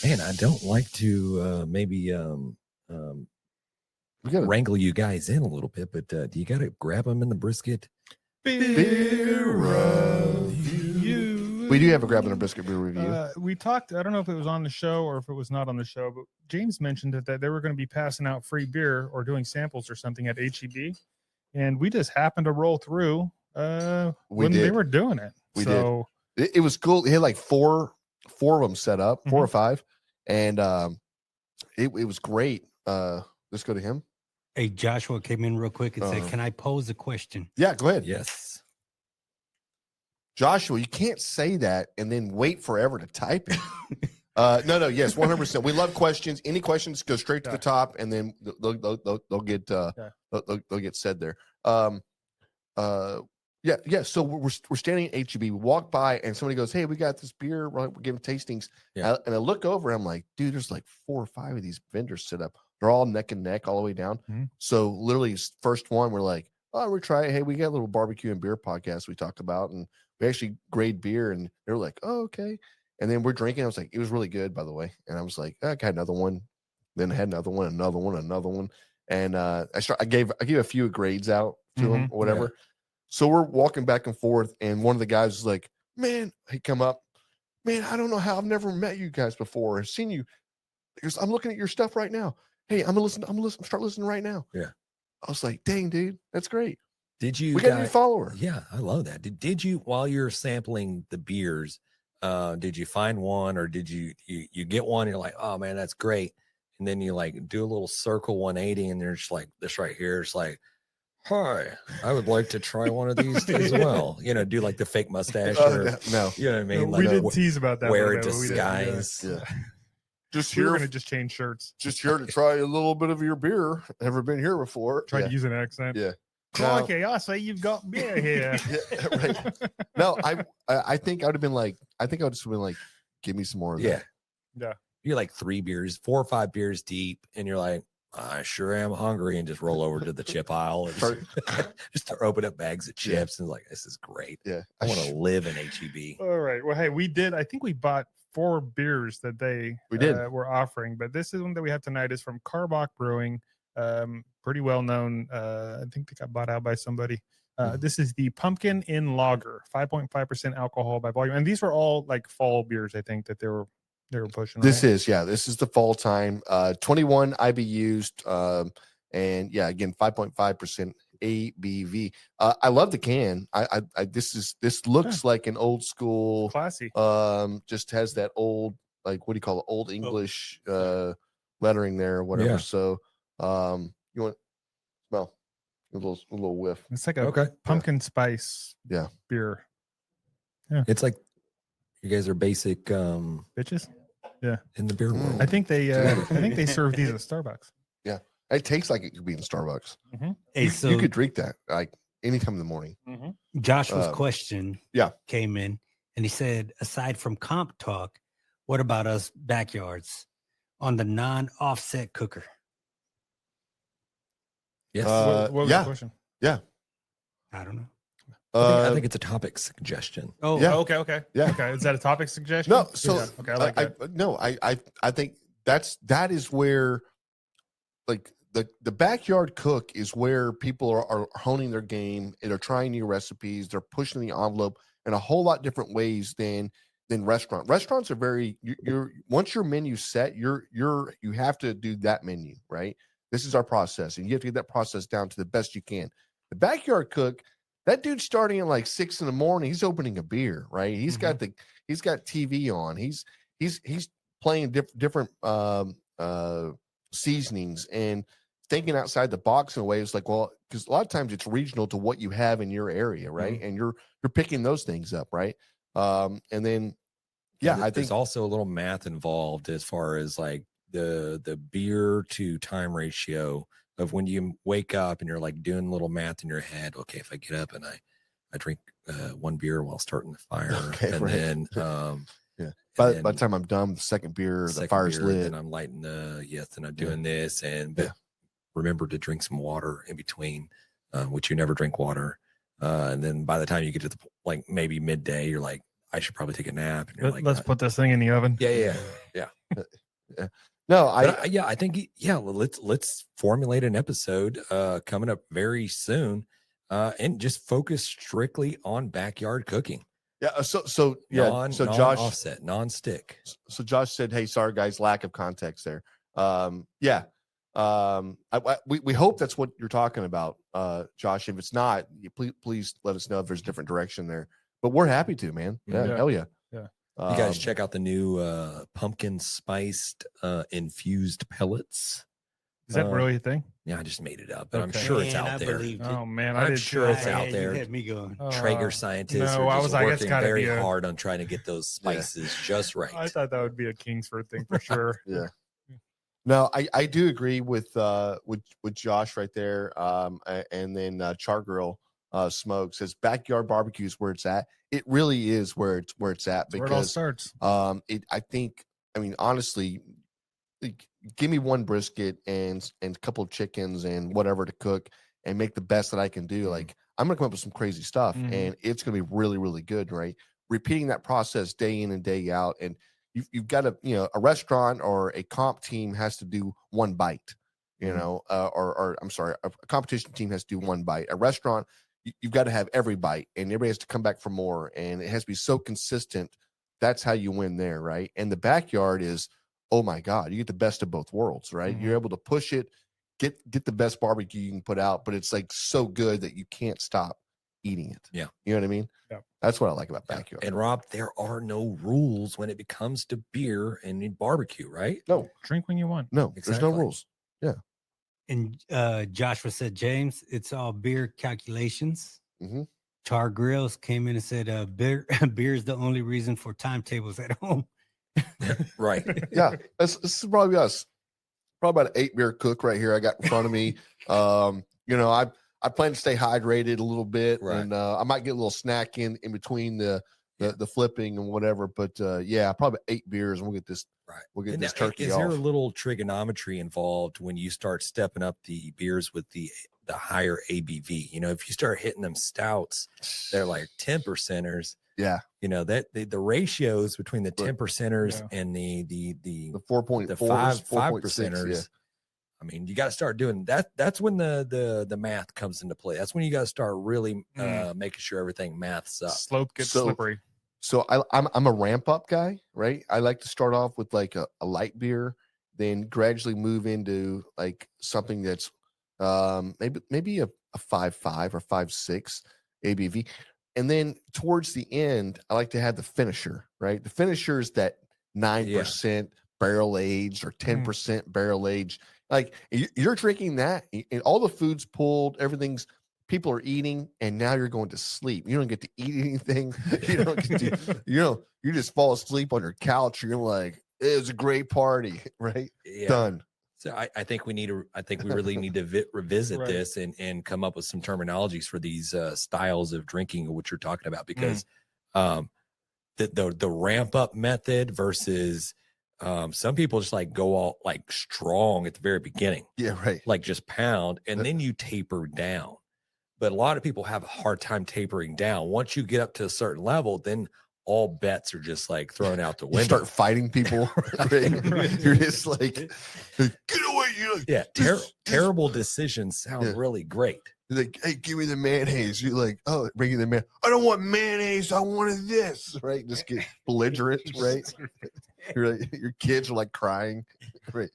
Man, I don't like to maybe we gotta wrangle you guys in a little bit, but do you got to grab them in the brisket? Beer review. We do have a Grabbing a Brisket beer review. We talked, I don't know if it was on the show or if it was not on the show, but James mentioned that they were going to be passing out free beer or doing samples or something at HEB. And we just happened to roll through when they were doing it. We did. It was cool. He had like four of them set up, 4 or 5. And it was great. Let's go to him. Hey, Joshua came in real quick and said, can I pose a question? Yeah, go ahead. Yes. Joshua, you can't say that and then wait forever to type it. No, yes, 100%. We love questions. Any questions, go straight to the top, and then they'll get said there. Yeah. So we're standing at HEB. We walk by, and somebody goes, "Hey, we got this beer. We're giving tastings." Yeah. And I look over, and I'm like, "Dude, there's like 4 or 5 of these vendors set up. They're all neck and neck all the way down." Mm-hmm. So literally, first one, we're like, "Oh, we're trying. Hey, we got a little barbecue and beer podcast we talk about, and we actually grade beer." And they're like, "Oh, okay." And then we're drinking. I was like, "It was really good, by the way." And I was like, "I got another one." Then I had another one. And I gave a few grades out to them or whatever. Yeah. So we're walking back and forth, and one of the guys was like, "Man," he come up, "Man, I don't know how. I've never met you guys before. I've seen you. Because I'm looking at your stuff right now. Hey, I'm gonna start listening right now." Yeah. I was like, "Dang, dude, that's great." We got a new follower. Yeah, I love that. Did you, while you're sampling the beers, did you find one, or did you get one and you're like, "Oh man, that's great," and then you like do a little circle 180 and there's like this right here, it's like, "Hi, I would like to try one of these as well." Do like the fake mustache. No, you know what I mean? We did tease about that. Wear a disguise. Yeah. We're gonna just change shirts. Just here to try a little bit of your beer. Never been here before. Try to use an accent. Yeah. Okay, I say you've got beer here. Yeah, right. No, I think I would have been like, "Give me some more of that." Yeah. You're like 4 or 5 beers deep, and you're like, "I sure am hungry," and just roll over to the chip aisle and just open up bags of chips and like, "This is great." Yeah. I want to live in HEB. All right. Well, hey, I think we bought 4 beers that they were offering, but this is one that we have tonight is from Karbach Brewing. Pretty well known. I think they got bought out by somebody. This is the Pumpkin in Lager, 5.5% alcohol by volume, and these were all like fall beers. I think that they were pushing. This is the fall time. 21 IBUs, and again 5.5% ABV. I love the can. This looks like an old school, classy. Just has that old, like, what do you call it? Old English lettering there or whatever. Yeah. So you want smell a little whiff. It's like a pumpkin spice beer. Yeah. It's like you guys are basic bitches. Yeah. In the beer world. I think they serve these at Starbucks. Yeah. It tastes like it could be in Starbucks. Mm-hmm. Hey, you could drink that like anytime in the morning. Mm-hmm. Joshua's question came in, and he said, aside from comp talk, what about us backyards on the non-offset cooker? Yes. What was the question? Yeah. I don't know. I think it's a topic suggestion. Oh, yeah. Okay. Yeah. Okay. Is that a topic suggestion? No. So okay, I like that. I think that is where, like, the backyard cook is where people are honing their game and are trying new recipes. They're pushing the envelope in a whole lot different ways than restaurants are very, you're once your menu's set, you have to do that menu, right? This is our process, and you have to get that process down to the best you can. The backyard cook, that dude's starting at like 6 a.m. He's opening a beer, right? He's got TV on. He's playing different seasonings and thinking outside the box in a way. It's like, well, because a lot of times it's regional to what you have in your area, right? And you're picking those things up, right? And then I think there's also a little math involved as far as like the beer to time ratio of when you wake up and you're like doing a little math in your head. Okay, if I get up and I drink one beer while starting the fire, then by the time I'm done with the second beer, the fire's lit, and I'm lighting and I'm doing this, but remember to drink some water in between, which you never drink water. And then by the time you get to the like maybe midday, you're like, I should probably take a nap. And you're like, let's put this thing in the oven. Yeah. No, I think let's formulate an episode coming up very soon, and just focus strictly on backyard cooking. Yeah. So Josh offset, non-stick. So Josh said, "Hey, sorry guys, lack of context there." We hope that's what you're talking about, Josh. If it's not, please let us know if there's a different direction there. But we're happy to, man. Yeah. Hell yeah. Yeah. You guys check out the new pumpkin spiced infused pellets. Is that really a thing? Yeah, I just made it up, but I'm sure it's out there. Oh man, I'm sure it's out there. You had me going. Traeger scientists are just working very hard on trying to get those spices just right. I thought that would be a Kingsford thing for sure. Yeah. No, I do agree with Josh right there. And then Char Grill Smoke says backyard barbecue is where it's at. It really is where it's at, because where it all starts. I mean, honestly, give me one brisket and a couple of chickens and whatever to cook and make the best that I can do. Like, I'm gonna come up with some crazy stuff, and it's gonna be really, really good, right? Repeating that process day in and day out, and you've got to, a restaurant or a comp team has to do one bite, or I'm sorry, a competition team has to do one bite. A restaurant, you've got to have every bite, and everybody has to come back for more, and it has to be so consistent. That's how you win there, right? And the backyard is, oh my God, you get the best of both worlds, right? You're able to push it, get the best barbecue you can put out, but it's like so good that you can't stop eating it. Yeah. You know what I mean? Yeah. That's what I like about backyard. And Rob, there are no rules when it comes to beer and barbecue, right? No. Drink when you want. No, there's no rules. Yeah. And Joshua said, James, it's all beer calculations. Char Grills came in and said, beer is the only reason for timetables at home. Right. Yeah. This is probably us. Probably about an 8 beer cook right here I got in front of me. I plan to stay hydrated a little bit, and I might get a little snack in between the flipping and whatever. But probably 8 beers, and we'll get this right. We'll get and this now, turkey is off. there a little trigonometry involved when you start stepping up the beers with the higher ABV? If you start hitting them stouts, they're like 10%ers. Yeah. That the ratios between the 10%ers and the 4.4, the 5%ers. Yeah. I mean, you got to start doing that. That's when the math comes into play. That's when you got to start really making sure everything maths up. Slope gets slippery. So I'm a ramp up guy, right? I like to start off with like a light beer, then gradually move into like something that's maybe a 5.5 or 5.6 ABV. And then towards the end, I like to have the finisher, right? The finisher is that 9% barrel aged or 10% barrel aged. Like you're drinking that, and all the food's pulled, people are eating, and now you're going to sleep. You don't get to eat anything. You don't get to, you just fall asleep on your couch. You're like, it was a great party, right? Yeah. Done. So I think we really need to revisit this and come up with some terminologies for these styles of drinking, which you're talking about, because the ramp up method versus some people just like go all like strong at the very beginning. Yeah, right. Like just pound, and then you taper down. But a lot of people have a hard time tapering down. Once you get up to a certain level, then all bets are just like thrown out the window. You start fighting people. You're just like, get away. You're like, yeah, terrible decisions sound really great. You're like, hey, give me the mayonnaise. You're like, oh, bring you the mayonnaise. I don't want mayonnaise. I wanted this. Right? Just get belligerent. Right? You're like, your kids are like crying. Right?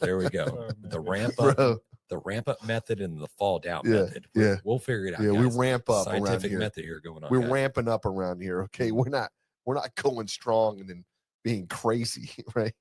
There we go. The ramp up. Bro. The ramp up method and the fall down method. We'll figure it out. Yeah, guys. we ramp up. Scientific method here going on. We're ramping up around here. Okay, we're not going strong and then being crazy, right?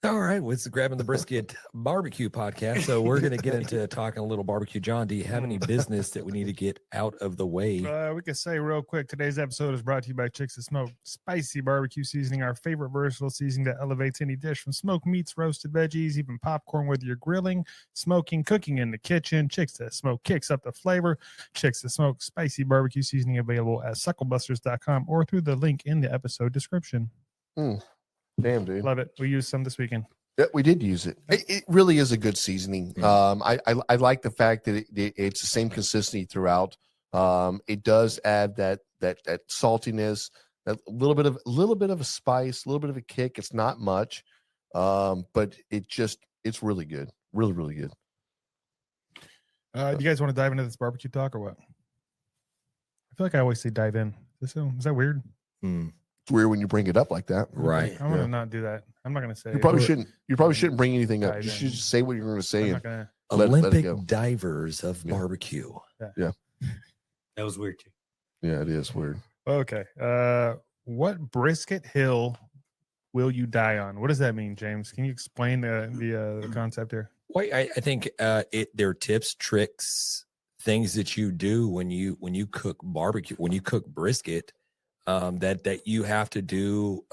All right, well, it's grabbing the brisket barbecue podcast. So we're going to get into talking a little barbecue. John, do you have any business that we need to get out of the way? We can say real quick, today's episode is brought to you by Chicks That Smoke Spicy Barbecue Seasoning, our favorite versatile seasoning that elevates any dish, from smoked meats, roasted veggies, even popcorn, whether you're grilling, smoking, cooking in the kitchen. Chicks That Smoke kicks up the flavor. Chicks That Smoke Spicy Barbecue Seasoning, available at SUCKLEBUSTERS.com or through the link in the episode description. Damn, dude. Love it. We used some this weekend. Yeah, we did use it. It really is a good seasoning. I like the fact that it's the same consistency throughout. It does add that saltiness, that little bit of a spice, a little bit of a kick. It's not much, but it's really good. Really, really good. Do you guys want to dive into this barbecue talk or what? I feel like I always say dive in. Is that weird? It's weird when you bring it up like that. Right. I want to not do that. I'm not going to say you probably shouldn't. You probably shouldn't bring anything up. You should just say what you're going to say. Olympic divers of barbecue. Yeah. That was weird too. Yeah, it is weird. Okay. What brisket hill will you die on? What does that mean, James? Can you explain the concept here? Well, I think there are tips, tricks, things that you do when you cook barbecue, when you cook brisket, that you have to do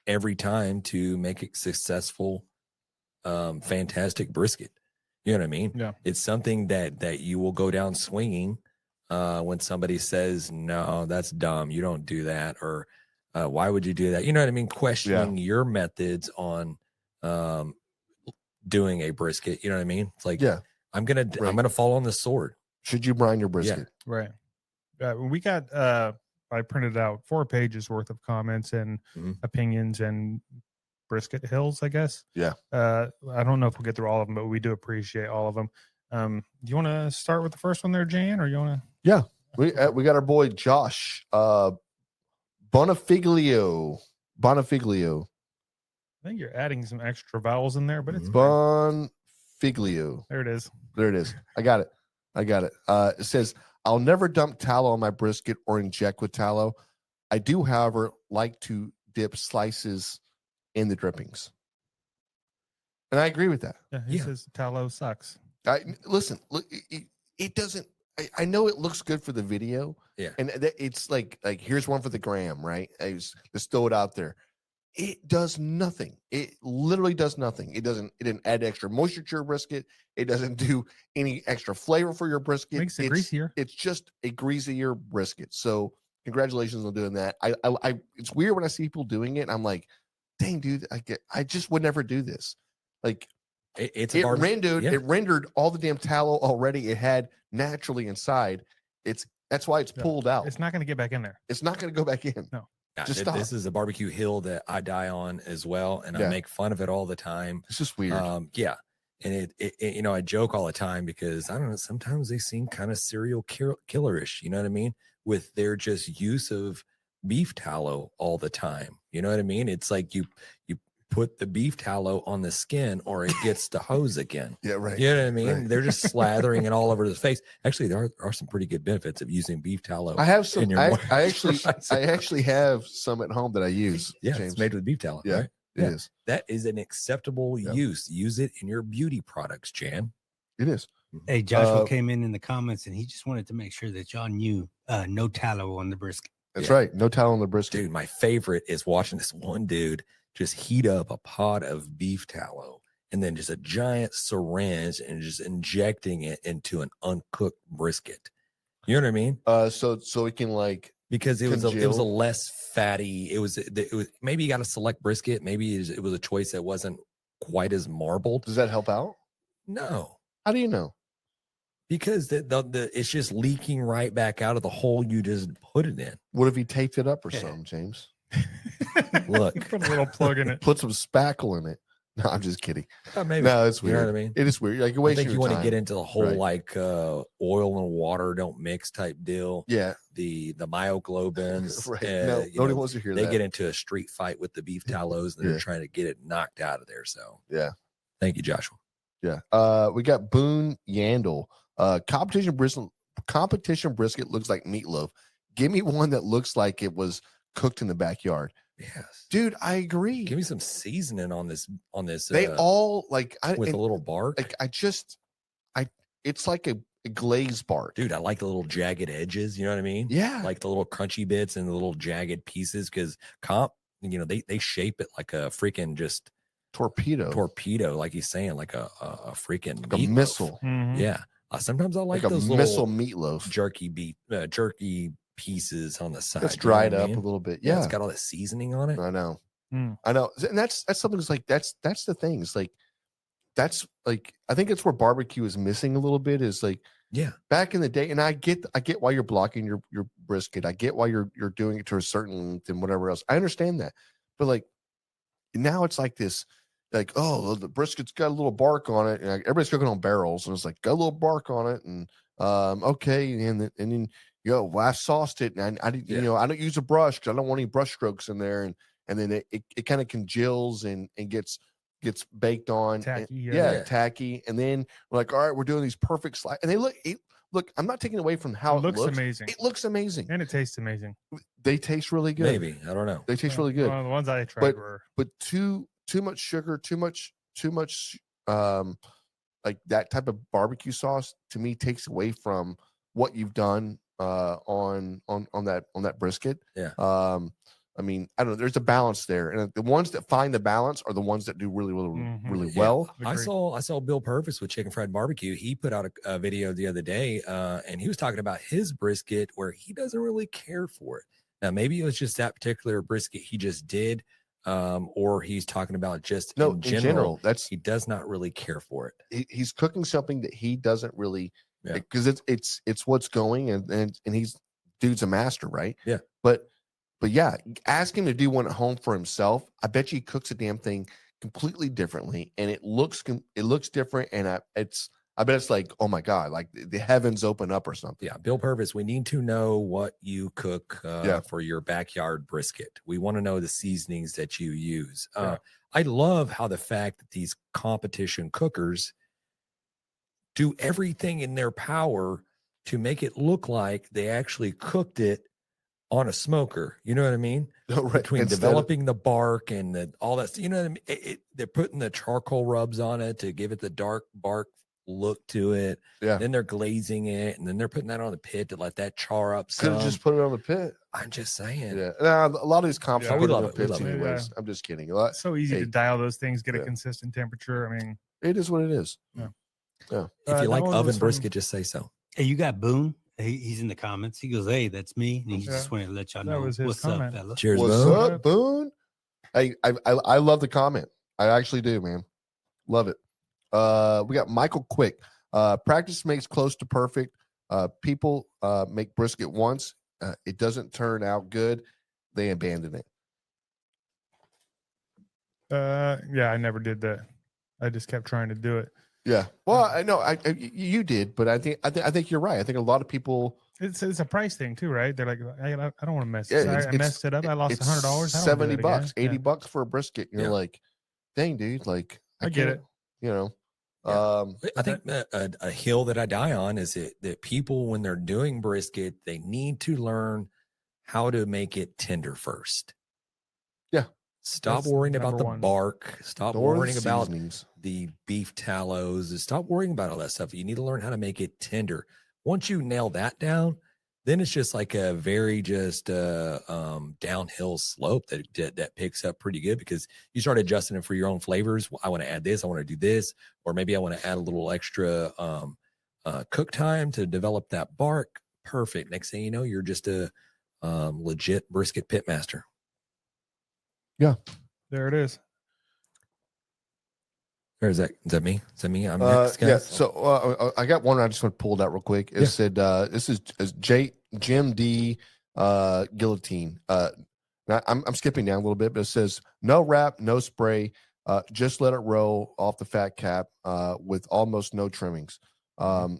every time to make it successful, fantastic brisket. You know what I mean? Yeah. It's something that you will go down swinging when somebody says, no, that's dumb. You don't do that. Or why would you do that? You know what I mean? Questioning your methods on doing a brisket. You know what I mean? It's like, I'm going to fall on the sword. Should you brine your brisket? Yeah. Right. We got, I printed out 4 pages worth of comments and opinions and brisket hills, I guess. Yeah. I don't know if we'll get through all of them, but we do appreciate all of them. Do you want to start with the first one there, Jan, or you want to? Yeah. We got our boy Josh Bonifiglio. I think you're adding some extra vowels in there, but it's Bonifiglio. There it is. I got it. It says, I'll never dump tallow on my brisket or inject with tallow. I do, however, like to dip slices in the drippings. And I agree with that. Yeah, he says tallow sucks. Listen, it doesn't. I know it looks good for the video. Yeah. And it's like here's one for the gram, right? Just throw it out there. It does nothing. It literally does nothing. It didn't add extra moisture to your brisket. It doesn't do any extra flavor for your brisket. Makes it greasier. It's just a greasier brisket. So congratulations on doing that. I it's weird when I see people doing it. I'm like, dang, dude, I just would never do this. Like it rendered all the damn tallow already it had naturally inside. That's why it's pulled out. It's not going to get back in there. It's not going to go back in. No. This is a barbecue hill that I die on as well, and I make fun of it all the time. It's just weird. And it I joke all the time because I don't know. Sometimes they seem kind of serial killerish. You know what I mean? With their just use of beef tallow all the time. You know what I mean? It's like you put the beef tallow on the skin or it gets the hose again. Yeah, right. You know what I mean? Right. They're just slathering it all over the face. Actually, there are some pretty good benefits of using beef tallow. I have some. in your I actually moisturizer. have some at home that I use. Yeah, James. it's made with beef tallow, Yeah, right? it is. That is an acceptable use. Use it in your beauty products, Jan. It is. Hey, Joshua came in the comments and he just wanted to make sure that y'all knew no tallow on the brisket. That's right. No tallow on the brisket. Dude, my favorite is watching this one dude just heat up a pot of beef tallow and then just a giant syringe and just injecting it into an uncooked brisket. You know what I mean? So it can like, because it was a congeal. less fatty. It was maybe you got a select brisket. Maybe it was a choice that wasn't quite as marbled. Does that help out? No. How do you know? Because the it's just leaking right back out of the hole you just put it in. What if you taped it up or something, James? Look, put a little plug in it. Put some spackle in it. No, I'm just kidding. Maybe. No, it's weird. You know what I mean? It is weird. Like, I think you want to get into the whole like oil and water don't mix type deal. Yeah. The myoglobins. Right. No, nobody wants to hear that. They get into a street fight with the beef tallows and they're trying to get it knocked out of there. So yeah. Thank you, Joshua. Yeah. We got Boone Yandel. Competition brisket looks like meatloaf. Give me one that looks like it was cooked in the backyard. Yes, dude, I agree. Give me some seasoning on this. They all like with a little bark. Like it's like a glazed bark, dude. I like the little jagged edges. You know what I mean? Yeah, like the little crunchy bits and the little jagged pieces. Because they shape it like a freaking just torpedo, like he's saying, like a freaking like a missile. Mm-hmm. Yeah. Sometimes I like a those missile little meatloaf, jerky pieces on the side. It's dried up a little bit. Yeah, it's got all that seasoning on it. I know. I know, and that's something that's like that's the thing. It's like that's like I think it's where barbecue is missing a little bit. Is like back in the day, and I get why you're blocking your brisket. I get why you're doing it to a certain length and whatever else. I understand that, but like now it's like this. Like, oh, the brisket's got a little bark on it, and everybody's cooking on barrels, and it's like got a little bark on it, and okay, and then well, I sauced it, and I didn't, I don't use a brush because I don't want any brush strokes in there, and then it kind of congeals and gets baked on, tacky, tacky, and then we're like, all right, we're doing these perfect slices, and they look. I'm not taking away from how it looks amazing. It looks amazing, and it tastes amazing. They taste really good. Maybe I don't know. They taste really good. Well, the ones I tried but too much sugar, too much like that type of barbecue sauce to me takes away from what you've done on that brisket. Yeah. I mean, I don't know. There's a balance there, and the ones that find the balance are the ones that do really well. I saw Bill Purvis with Chicken Fried Barbecue. He put out a video the other day, and he was talking about his brisket where he doesn't really care for it. Now, maybe it was just that particular brisket he just did. Or he's talking about just in general that's he does not really care for it. He's cooking something that he doesn't really because it's what's going and he's dude's a master, right? Yeah. But yeah, ask him to do one at home for himself. I bet you he cooks the damn thing completely differently, and it looks different, and I bet it's like, oh my God, like the heavens open up or something. Yeah. Bill Purvis, we need to know what you cook for your backyard brisket. We want to know the seasonings that you use. I love how the fact that these competition cookers do everything in their power to make it look like they actually cooked it on a smoker. You know what I mean? Right. Between developing the bark and all that, you know what I mean? They're putting the charcoal rubs on it to give it the dark bark look to it. Yeah. Then they're glazing it, and then they're putting that on the pit to let that char up. Could have just put it on the pit. I'm just saying. Yeah. Now, a lot of these comps we love it. anyways. I'm just kidding. It's so easy to dial those things, get a consistent temperature. I mean, it is what it is. Yeah. If you like oven brisket, just say so. Hey, you got Boone. He's in the comments. He goes, "Hey, that's me." And he just wanted to let y'all know what's up, fella. Cheers, what's Boone. up, Boone? I love the comment. I actually do, man. Love it. We got Michael Quick. Practice makes close to perfect. People make brisket once. It doesn't turn out good. They abandon it. Yeah, I never did that. I just kept trying to do it. Yeah. Well, I know you did, but I think you're right. I think a lot of people. It's a price thing too, right? They're like, I don't want to mess. Yeah, I messed it up. I lost $100. $70, $80 for a brisket. You're like, dang, dude, like I get it. You know, Yeah. I think a hill that I die on is that people, when they're doing brisket, they need to learn how to make it tender first. Yeah. Stop That's worrying about the #1. bark. Stop Or the worrying about seasonings. the beef tallows. Stop worrying about all that stuff. You need to learn how to make it tender. Once you nail that down, then it's just like a very just downhill slope that picks up pretty good, because you start adjusting it for your own flavors. I want to add this. I want to do this, or maybe I want to add a little extra cook time to develop that bark. Perfect. Next thing you know, you're just a legit brisket pitmaster. Yeah, there it is. Or is that me? Is that me? I'm next, guys. Yeah. So I got one. I just want to pull that real quick. It said this is Jim D. Guillotine. Now I'm skipping down a little bit, but it says no wrap, no spray, just let it roll off the fat cap with almost no trimmings. And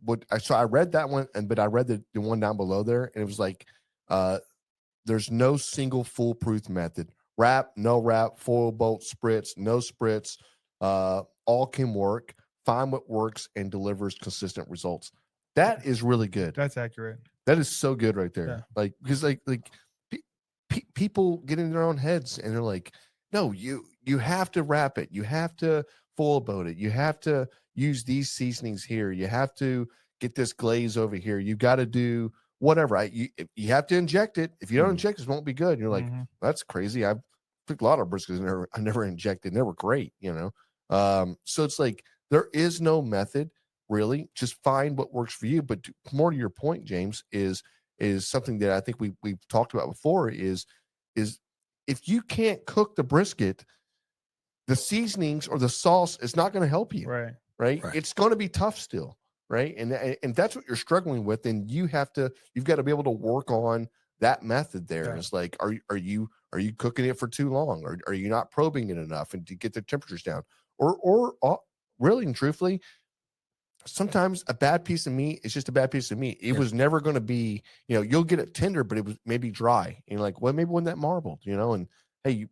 what I read that one, but I read the one down below there, and it was like there's no single foolproof method. Wrap, no wrap, foil bolt, spritz, no spritz, all can work. Find what works and delivers consistent results. That is really good. That's accurate. That is so good right there. Yeah. Like, because people get in their own heads and they're like, no, you have to wrap it. You have to foil boat it. You have to use these seasonings here. You have to get this glaze over here. You got to do whatever. You have to inject it. If you don't inject it, it won't be good. And you're like, that's crazy. I've cooked a lot of briskets I never injected. And they were great, you know? So it's like, there is no method really. Just find what works for you. But more to your point, James, is something that I think we've talked about before is if you can't cook the brisket, the seasonings or the sauce is not going to help you. Right. It's going to be tough still. Right. And that's what you're struggling with. And you've got to be able to work on that method there. It's like, are you cooking it for too long? Or are you not probing it enough and to get the temperatures down? Or really and truthfully, sometimes a bad piece of meat is just a bad piece of meat. It was never going to be, you'll get it tender, but it was maybe dry. And you're like, well, maybe wasn't that marbled, and hey,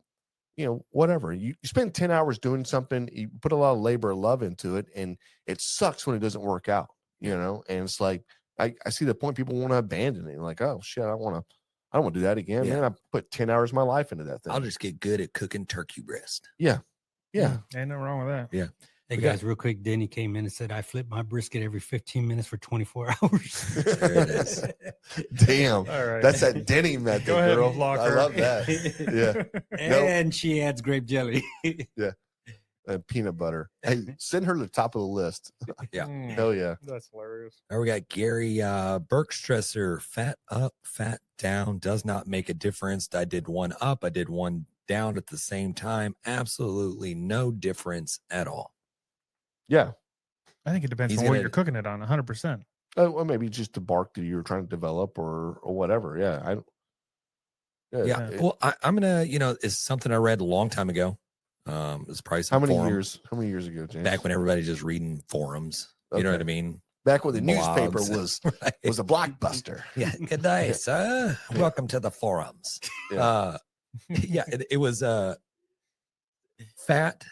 whatever. You spend 10 hours doing something, you put a lot of labor and love into it, and it sucks when it doesn't work out, and it's like, I see the point people want to abandon it. Like, oh shit, I don't want to do that again. Man, I put 10 hours of my life into that thing. I'll just get good at cooking turkey breast. Yeah. Ain't nothing wrong with that. Yeah. Hey guys, real quick, Denny came in and said, I flip my brisket every 15 minutes for 24 hours. There it is. Damn. All right. That's that Denny method, Go ahead girl. and block I her. love that. Yeah. And she adds grape jelly. Yeah. And peanut butter. Hey, send her to the top of the list. Yeah. Hell yeah. That's hilarious. Now we got Gary Bergstresser. Fat up, fat down does not make a difference. I did one up, I did one down at the same time. Absolutely no difference at all. Yeah. I think it depends on what you're cooking it on, 100%. Well, maybe just the bark that you were trying to develop or whatever. Yeah. Well, I'm going to, it's something I read a long time ago. It's probably How many years ago, James? Back when everybody's just reading forums. You know what I mean? Back when the Blogs. newspaper was a blockbuster. Yeah. Good day, sir. Welcome to the forums. It was fat.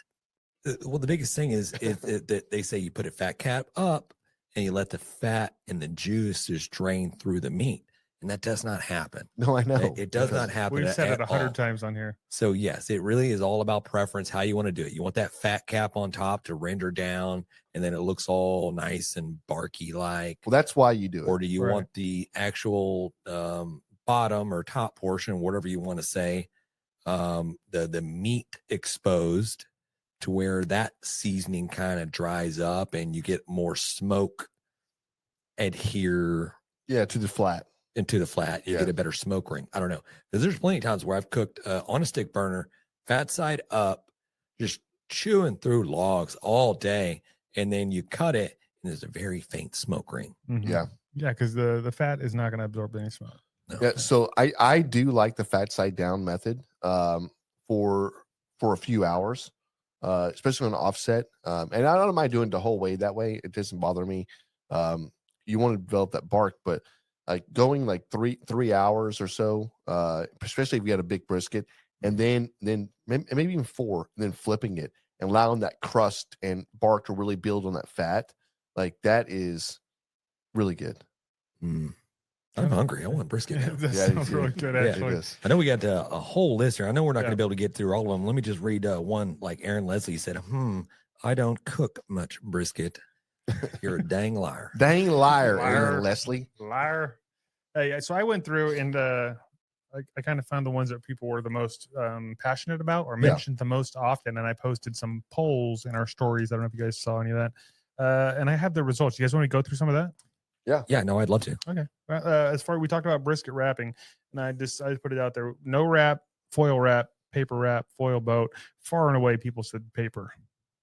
Well, the biggest thing is that they say you put a fat cap up and you let the fat and the juice just drain through the meat. And that does not happen. No, I know. It does not happen. We've said it 100 all. times on here. So yes, it really is all about preference, how you want to do it. You want that fat cap on top to render down, and then it looks all nice and barky like. Well, that's why you do it. Or do you want the actual bottom or top portion, whatever you want to say, the meat exposed to where that seasoning kind of dries up and you get more smoke adhere to the flat. Into the flat, you get a better smoke ring. I don't know, because there's plenty of times where I've cooked on a stick burner, fat side up, just chewing through logs all day, and then you cut it, and there's a very faint smoke ring. Yeah, because the fat is not going to absorb any smoke. No. Yeah, so I do like the fat side down method for a few hours, especially on offset. And I don't mind doing the whole way that way. It doesn't bother me. You want to develop that bark, but like going like three hours or so, especially if you got a big brisket, and then maybe even 4, and then flipping it and allowing that crust and bark to really build on that fat. Like that is really good. I'm hungry. I want brisket now. That sounds really good, actually. I know we got a whole list here. I know we're not going to be able to get through all of them. Let me just read one. Like Aaron Leslie said, I don't cook much brisket. You're a dang liar. Dang liar, Aaron Leslie. Liar. Hey, so I went through and I kind of found the ones that people were the most passionate about or mentioned the most often. And I posted some polls in our stories. I don't know if you guys saw any of that. And I have the results. You guys want to go through some of that? Yeah, no, I'd love to. Okay. As far as we talked about brisket wrapping, and I just put it out there. No wrap, foil wrap, paper wrap, foil boat. Far and away, people said paper.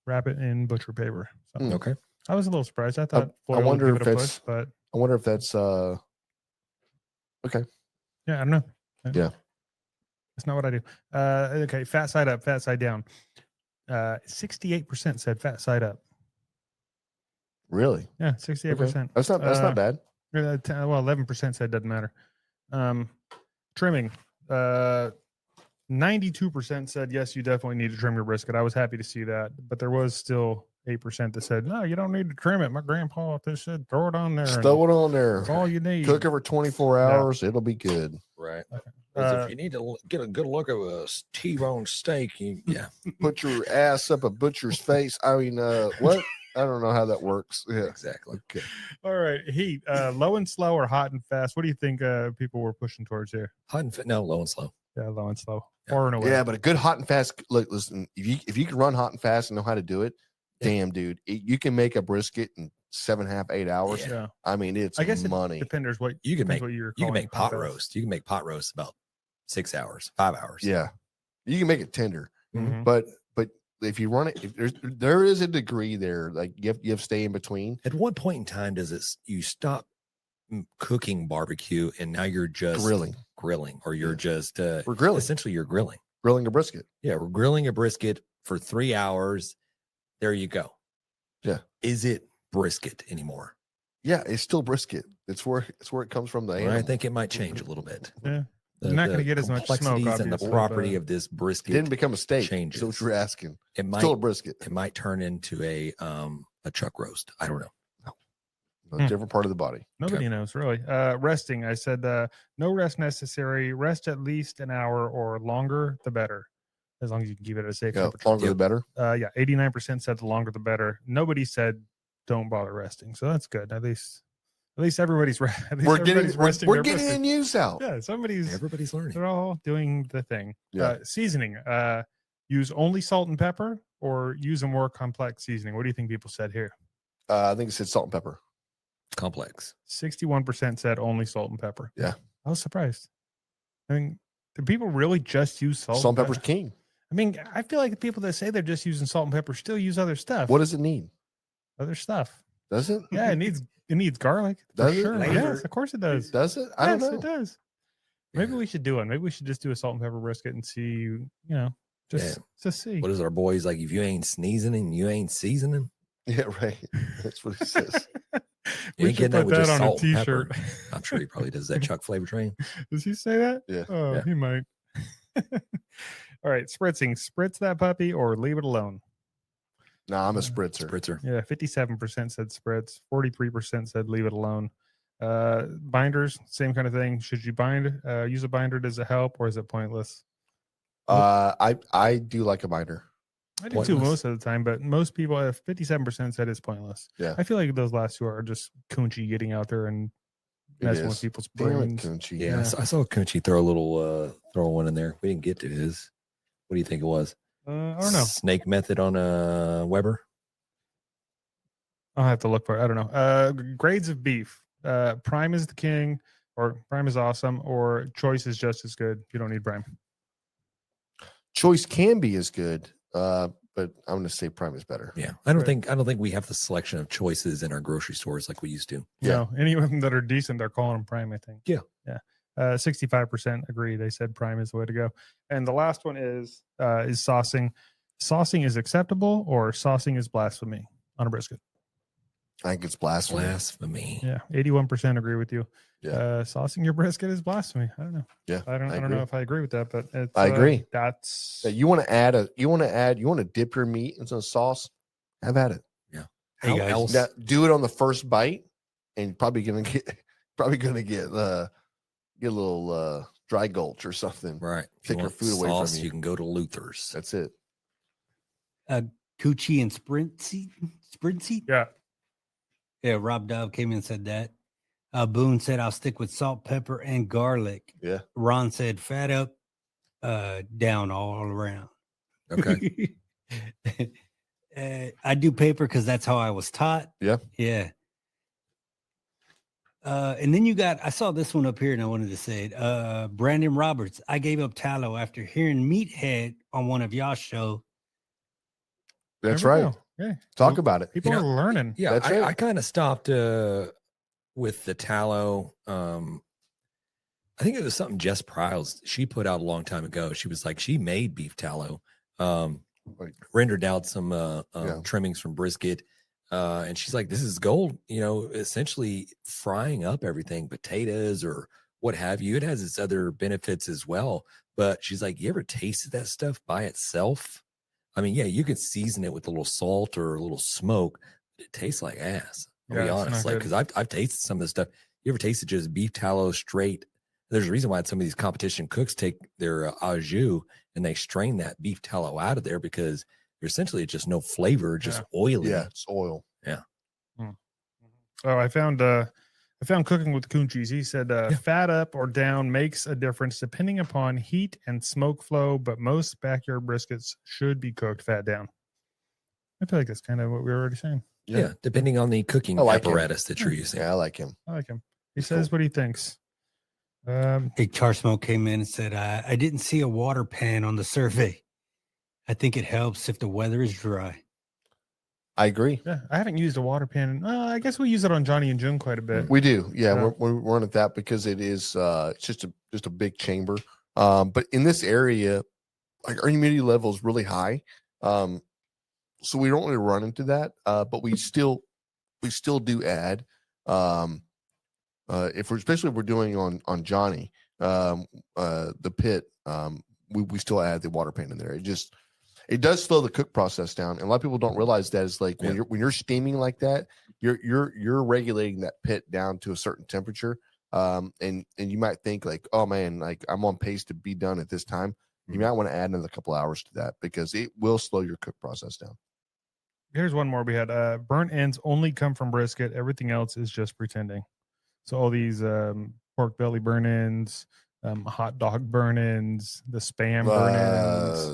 Wrap it in butcher paper. So, okay. I was a little surprised. I thought I foil wonder would if give it a that's push, but I wonder if that's okay. Yeah, I don't know. Yeah. That's not what I do. Okay, fat side up, fat side down. 68% said fat side up. Really? Yeah, 68%. Okay. That's not bad. Well, 11% said doesn't matter. Trimming. 92% said yes, you definitely need to trim your brisket. I was happy to see that, but there was still 8% that said no, you don't need to trim it. My grandpa just said throw it on there. Just throw it on there. That's all you need. Cook it for 24 hours. It'll be good. Right. Okay. If you need to get a good look at a T-bone steak, Put your ass up a butcher's face. I mean, what? I don't know how that works. Yeah, exactly. Okay. All right. Heat, low and slow or hot and fast? What do you think people were pushing towards here? Hot and no, low and slow. Yeah, low and slow. Far and away. Yeah, but a good hot and fast. Look, listen. If you can run hot and fast and know how to do it, damn, dude, you can make a brisket in 7.5, 8 hours. Yeah. I mean, it's I guess money. It depends what you can make. What you're you can calling make pot hot fast. roast. You can make pot roast about 6 hours, 5 hours. Yeah, you can make it tender, Mhm. but if you run it, if there is a degree there, like you have to stay in between. At what point in time does you stop cooking barbecue and now you're just grilling, or you're just we're grilling. Essentially, you're grilling a brisket. Yeah, we're grilling a brisket for 3 hours. There you go. Yeah. Is it brisket anymore? Yeah, it's still brisket. It's where it comes from. Well, I think it might change a little bit. Yeah. You're not going to get as much smoke, complexities and the property of this brisket. It didn't become a steak. Changes. So what you're asking. It might still a brisket. It might turn into a chuck roast. I don't know. A different part of the body. Nobody knows really. Resting. I said no rest necessary. Rest at least an hour or longer, the better. As long as you can keep it at a safe temperature. Longer the better. 89% said the longer the better. Nobody said don't bother resting. So that's good. At least everybody's resting. We're getting the news out. Yeah, everybody's learning. They're all doing the thing. Yeah. Seasoning. Use only salt and pepper or use a more complex seasoning. What do you think people said here? I think it said salt and pepper. Complex. 61% said only salt and pepper. Yeah. I was surprised. I mean, do people really just use salt? Salt and pepper's king. I mean, I feel like the people that say they're just using salt and pepper still use other stuff. What does it need? Other stuff. Does it? Yeah, it needs garlic. Does it? Sure. Yes, of course it does. Does it? I don't know. It does. Maybe we should do one. Maybe we should just do a salt and pepper brisket and see, just see. What is our boys like? If you ain't sneezing and you ain't seasoning. Yeah, right. That's what he says. You ain't getting that with just on salt a and pepper. t-shirt. I'm sure he probably does that Chuck Flavor Train. Does he say that? Yeah. Oh, Yeah. he might. All right, spritzing. Spritz that puppy or leave it alone. No, I'm a spritzer. Spritzer. Yeah, 57% said spritz. 43% said leave it alone. Binders, same kind of thing. Should you bind? Use a binder? Does it help or is it pointless? I do like a binder. I do too most of the time, but most people, 57% said it's pointless. Yeah. I feel like those last two are just Kunchi getting out there and messing with people's brains. Yeah, I saw Kunchi throw a little one in there. We didn't get to his. What do you think it was? I don't know. Snake method on a Weber. I'll have to look for it. I don't know. Grades of beef. Prime is the king, or prime is awesome, or choice is just as good. You don't need prime. Choice can be as good, but I'm going to say prime is better. Yeah, I don't think we have the selection of choices in our grocery stores like we used to. Yeah, no, any of them that are decent, they're calling them prime. I think. Yeah. 65% agree. They said prime is the way to go. And the last one is saucing. Saucing is acceptable, or saucing is blasphemy on a brisket. I think it's blasphemy. Blasphemy. Yeah, 81% agree with you. Yeah. Saucing your brisket is blasphemy. I don't know. Yeah, I don't know if I agree with that, but it's, I agree. That's you want to dip your meat in some sauce, have at it. Yeah. Hey, How guys. else? Now, do it on the first bite, and probably gonna get a little dry gulch or something. Right. Take your food away from you. You can go to Luther's. That's it. Coochie and Sprintsy. yeah. Rob Dove came in and said that. Boone said, I'll stick with salt, pepper, and garlic. Yeah. Ron said, fat up, down all around. Okay. I do paper because that's how I was taught. Yeah. Yeah. And then I saw this one up here and I wanted to say it. Brandon Roberts, I gave up tallow after hearing Meathead on one of y'all's show. That's There we right. go. Yeah. Talk about it. People are learning. Yeah, That's right. I kind of stopped with the tallow. I think it was something Jess Pryles she put out a long time ago. She was like, she made beef tallow, rendered out some trimmings from brisket. And she's like, this is gold, essentially frying up everything, potatoes or what have you. It has its other benefits as well. But she's like, you ever tasted that stuff by itself? I mean, yeah, you could season it with a little salt or a little smoke, but it tastes like ass. I'll be honest, like, because I've tasted some of this stuff. You ever tasted just beef tallow straight? There's a reason why some of these competition cooks take their au jus and they strain that beef tallow out of there because there's essentially just no flavor, just oily. Yeah, it's oil. Yeah. Oh, I found Cooking with Coonchies. He said fat up or down makes a difference depending upon heat and smoke flow, but most backyard briskets should be cooked fat down. I feel like that's kind of what we were already saying. Yeah, depending on the cooking apparatus that you're using. Yeah, I like him. He says what he thinks. Hey, Char Smoke came in and said, I didn't see a water pan on the survey. I think it helps if the weather is dry. I agree. Yeah, I haven't used a water pan. I guess we use it on Johnny and June quite a bit. We do. Yeah, we're running that because it is it's just a big chamber. But in this area, like our humidity level is really high. So we don't really run into that. But we still do add especially if we're doing on Johnny, the pit, we still add the water pan in there. It does slow the cook process down. And a lot of people don't realize that is like when you're steaming like that, you're regulating that pit down to a certain temperature. And you might think like, oh man, like I'm on pace to be done at this time. You might want to add another couple hours to that because it will slow your cook process down. Here's one more we had. Burnt ends only come from brisket. Everything else is just pretending. So all these pork belly burn ends, hot dog burn ends, the spam burn ends.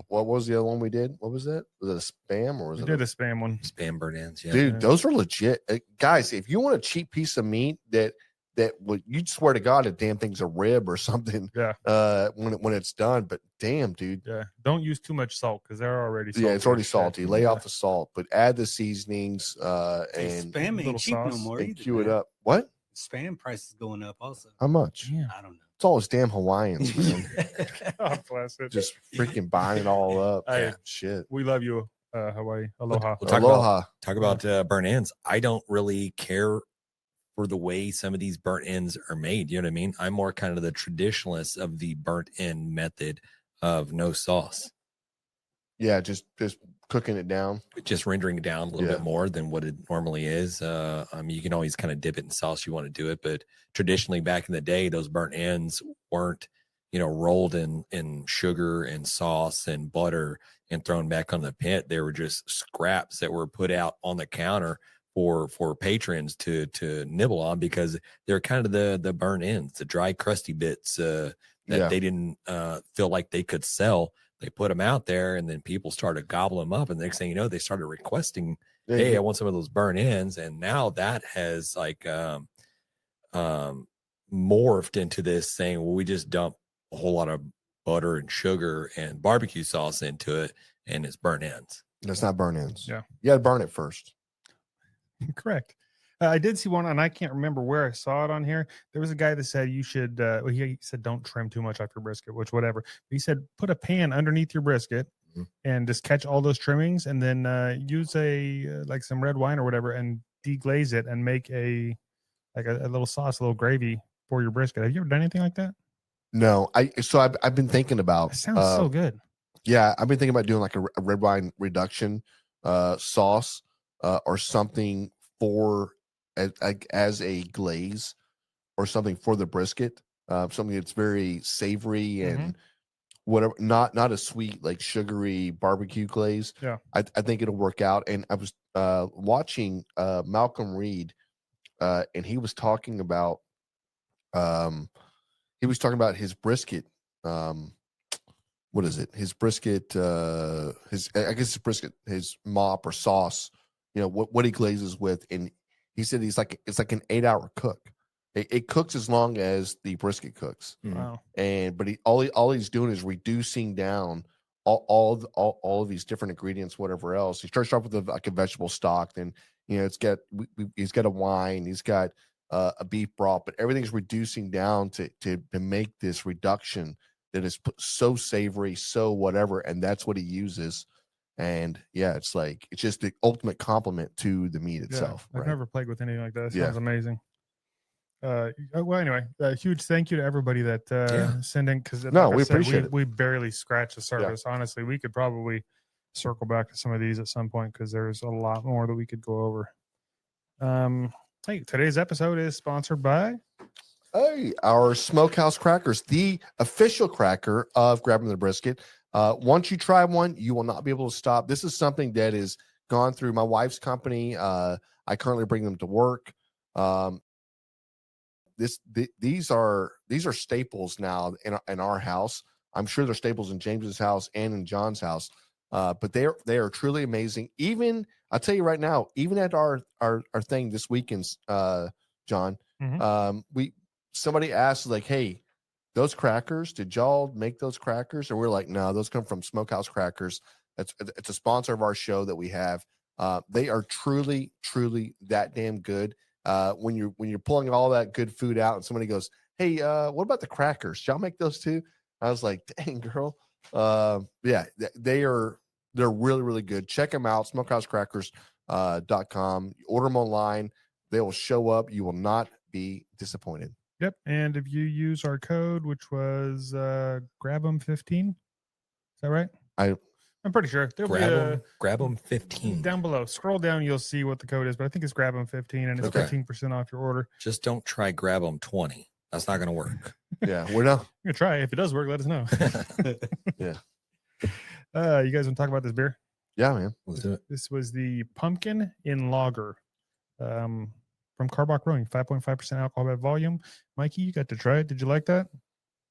What was the other one we did? What was that? Was it a spam or was it a spam one? Spam burn ends, yeah. Dude, those are legit. Guys, if you want a cheap piece of meat that you'd swear to God, a damn thing's a rib or something. Yeah. When it's done, but damn, dude. Yeah. Don't use too much salt because they're already salty. Yeah, it's already salty. Lay off the salt, but add the seasonings and spam ain't cheap no more. And cue it up. What? Spam price is going up also. How much? Yeah. I don't know. It's all those damn Hawaiians, man. God bless it. Just freaking buying it all up. Hey, shit. We love you, Hawaii. Aloha. We'll talk Aloha. about burnt ends. I don't really care for the way some of these burnt ends are made. You know what I mean? I'm more kind of the traditionalist of the burnt end method of no sauce. Yeah, just cooking it down. Just rendering it down a little bit more than what it normally is. You can always kind of dip it in sauce you want to do it, but traditionally back in the day, those burnt ends weren't, rolled in sugar and sauce and butter and thrown back on the pit. They were just scraps that were put out on the counter for patrons to nibble on because they're kind of the burnt ends, the dry, crusty bits that they didn't feel like they could sell. They put them out there, and then people started gobbling them up. And the next thing you know, they started requesting, "Hey, I want some of those burnt ends." And now that has morphed into this saying, "Well, we just dump a whole lot of butter and sugar and barbecue sauce into it, and it's burnt ends." That's not burnt ends. Yeah, you got to burn it first. Correct. I did see one, and I can't remember where I saw it on here. There was a guy that said you should, he said don't trim too much off your brisket, which whatever. He said put a pan underneath your brisket and just catch all those trimmings, and then use like some red wine or whatever, and deglaze it and make a little sauce, a little gravy for your brisket. Have you ever done anything like that? No, I've been thinking about. It sounds so good. Yeah, I've been thinking about doing like a red wine reduction sauce or something for as a glaze or something for the brisket. Something that's very savory and whatever, not a sweet, like sugary barbecue glaze. Yeah, I think it'll work out. And I was watching Malcolm Reed, and he was talking about his brisket. What is it? His brisket, his brisket, his mop or sauce, what he glazes with. And he said it's like an 8-hour cook. It cooks as long as the brisket cooks. Wow. But all he's doing is reducing down all of these different ingredients, whatever else. He starts off with a vegetable stock, then he's got a wine, he's got a beef broth, but everything's reducing down to make this reduction that is so savory, so whatever, and that's what he uses. And yeah, it's just the ultimate compliment to the meat itself. I've never played with anything like that. It Yeah. sounds amazing. Well, anyway, a huge thank you to everybody that sent in, because we appreciate it. We barely scratched the surface. Honestly, we could probably circle back to some of these at some point, because there's a lot more that we could go over. Hey, today's episode is sponsored by our Smokehouse Crackers, the official cracker of Grabbing the Brisket. Once you try one, you will not be able to stop. This is something that is gone through my wife's company. I currently bring them to work. These are staples now in our house. I'm sure they're staples in James's house and in John's house. But they are truly amazing. Even I'll tell you right now, even at our thing this weekend, John, somebody asked like, "Hey, those crackers, did y'all make those crackers?" And we're like, "No, those come from Smokehouse Crackers. It's a sponsor of our show that we have. They are truly that damn good. When you're pulling all that good food out, and somebody goes, "Hey, what about the crackers? Y'all make those too?" I was like, "Dang, girl." Yeah, they're really good. Check them out, smokehousecrackers.com. Order them online. They will show up. You will not be disappointed. Yep. And if you use our code, which was grab them 15, is that right? I'm pretty sure. Grab them 15 down below. Scroll down, you'll see what the code is, but I think it's grab them 15, and it's 15% off your order. Just don't try grab them 20. That's not going to work. Yeah, we're not. You're gonna try. If it does work, let us know. Yeah. You guys want to talk about this beer? Yeah, man. Let's do it. This was the Pumpkin in Lager from Karbach Brewing, 5.5% alcohol by volume. Mikey, you got to try it. Did you like that?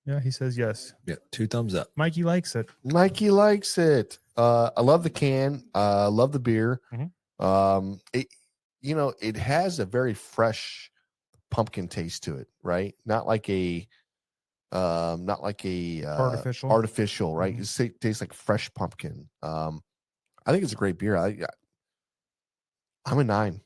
Yeah, he says yes. Yeah, 2 thumbs up. Mikey likes it. Mikey likes it. I love the can. Love the beer. It has a very fresh pumpkin taste to it, right? Not like a artificial, right? It tastes like fresh pumpkin. I think it's a great beer. I'm a 9.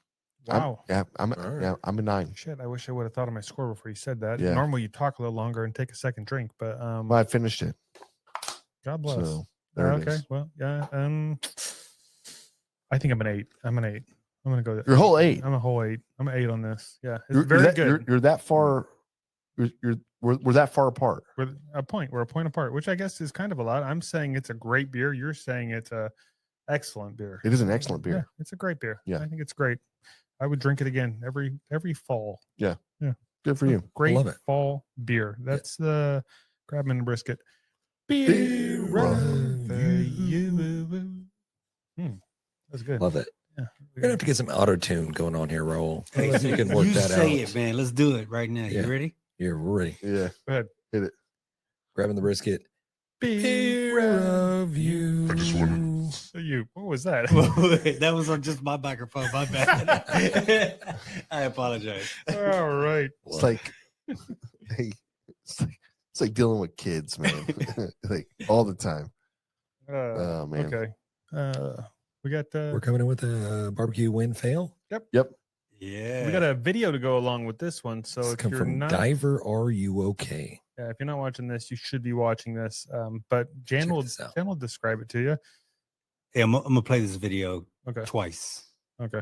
Wow. I'm a 9. Shit, I wish I would have thought of my score before you said that. Yeah. Normally you talk a little longer and take a second drink, but well, I finished it. God bless. So there it okay. is. Well, yeah. I think I'm an 8. I'm an 8. I'm gonna go. Your whole 8. I'm a whole 8. I'm an 8 on this. Yeah, it's very good. You're that far. We're that far apart. We're a point apart, which I guess is kind of a lot. I'm saying it's a great beer. You're saying it's a excellent beer. It is an excellent beer. Yeah, it's a great beer. Yeah, I think it's great. I would drink it again every fall. Yeah. Yeah. Good for you. Great love it. fall beer. That's the Grab 'em and Brisket. Beer That's good. Love it. Yeah. We're gonna have to get some auto tune going on here, Roll. Hey, You can work that out. Say it, man. Let's do it right now. Yeah. You ready? You're ready. Yeah. Go ahead. Hit it. Grabbing the brisket. Beer of you. You. What was that? That was on just my microphone. My bad. I apologize. All right. It's like, hey, it's like dealing with kids, man. Like all the time. Oh man. Okay. We got We're coming in with a barbecue win fail. Yep. Yeah. We got a video to go along with this one. So if you're from not diverareyouokay. Yeah, if you're not watching this, you should be watching this. But Jan will describe it to you. Hey, I'm gonna play this video twice. Okay.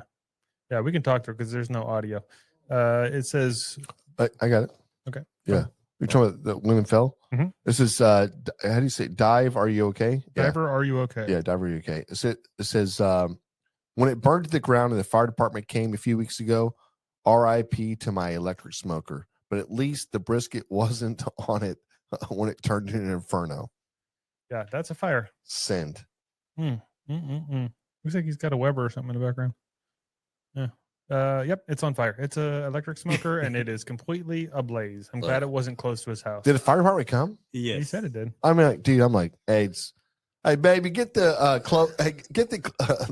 Yeah, we can talk to her because there's no audio. It says I got it. Okay. Yeah. You're talking about the women fell? Mm-hmm. This is how do you say dive? Are you okay? Diver, are you okay? Yeah, diver, are you okay? It says when it burned to the ground and the fire department came a few weeks ago, RIP to my electric smoker. But at least the brisket wasn't on it when it turned into an inferno. Yeah, that's a fire. Send. Looks like he's got a Weber or something in the background. Yeah. Yep, it's on fire. It's a electric smoker and it is completely ablaze. I'm glad it wasn't close to his house. Did the fire department come? Yeah, he said it did. I mean, dude, I'm like, hey, baby, get the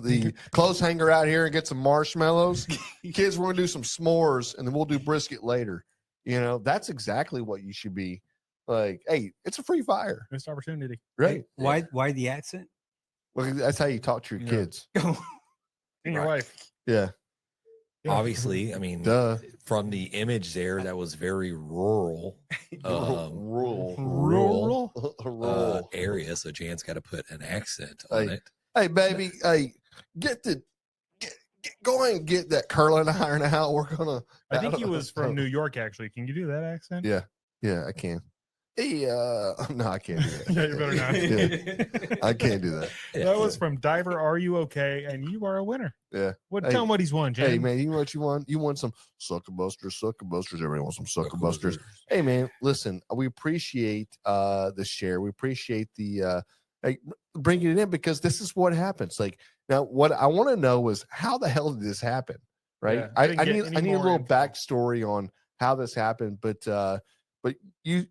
the clothes hanger out here and get some marshmallows. Kids, we're gonna do some s'mores and then we'll do brisket later. You know, that's exactly what you should be like. Hey, it's a free fire. Missed opportunity. Right? Hey, why the accent? Well, that's how you talk to your kids. And your wife. Yeah. Obviously, I mean, from the image there, that was very rural, rural area. So Jan's got to put an accent on it. Hey, baby, hey, go ahead and get that curling iron out. We're gonna. I think he was from New York. Actually, can you do that accent? Yeah, I can. Hey, no, I can't do that. Yeah, you better not. Yeah. I can't do that. That was from Diver. Are you okay? And you are a winner. Yeah. Tell him what he's won, Jan. Hey, man, you know what you won? You won some SUCKLEBUSTERS. Everybody wants some SUCKLEBUSTERS. Hey, man, listen, we appreciate the share. We appreciate the bringing it in because this is what happens. Like now, what I want to know is how the hell did this happen? Right? Yeah, I need a little backstory on how this happened, but you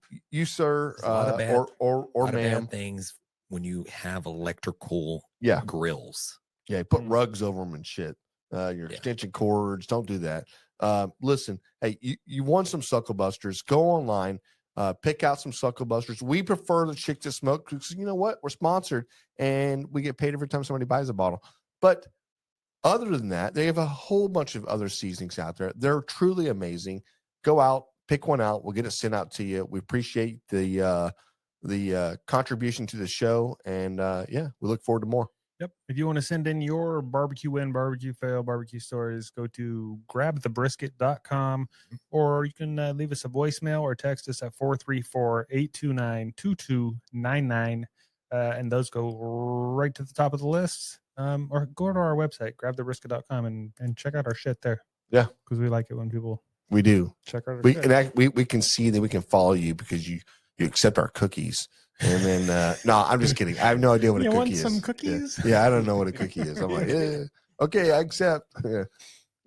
sir, or ma'am, things when you have electrical grills. Yeah, put rugs over them and shit. Your extension cords, don't do that. Listen, hey, you want some SUCKLEBUSTERS? Go online, pick out some SUCKLEBUSTERS. We prefer the chick to smoke because you know what? We're sponsored and we get paid every time somebody buys a bottle. But other than that, they have a whole bunch of other seasonings out there. They're truly amazing. Go out, pick one out. We'll get it sent out to you. We appreciate the contribution to the show, and we look forward to more. Yep. If you want to send in your barbecue win, barbecue fail, barbecue stories, go to grabthebrisket.com, or you can leave us a voicemail or text us at 434-829-2299, and those go right to the top of the list. Or go to our website, grabthebrisket.com, and check out our shit there. Yeah, because we like it when people. We do. Check out our shit. We can see that we can follow you because you accept our cookies. And then, no, I'm just kidding. I have no idea what a cookie is. You want some cookies? Yeah, I don't know what a cookie is. I'm like, yeah, okay, I accept. Yeah.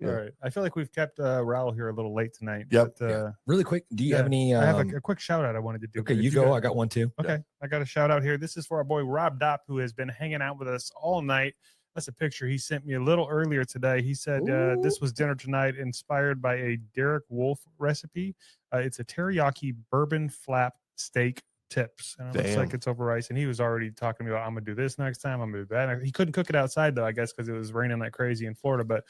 All right. I feel like we've kept Raul here a little late tonight. Yep. But, really quick, do you have any? I have a quick shout out I wanted to do. Okay, you go. I got one too. Okay, I got a shout out here. This is for our boy Rob Dopp, who has been hanging out with us all night. That's a picture he sent me a little earlier today. He said this was dinner tonight, inspired by a Derek Wolf recipe. It's a teriyaki bourbon flap steak tips, and it looks like it's over rice. And he was already talking to me about, I'm gonna do this next time, I'm gonna do that. He couldn't cook it outside though, I guess, because it was raining like crazy in Florida. But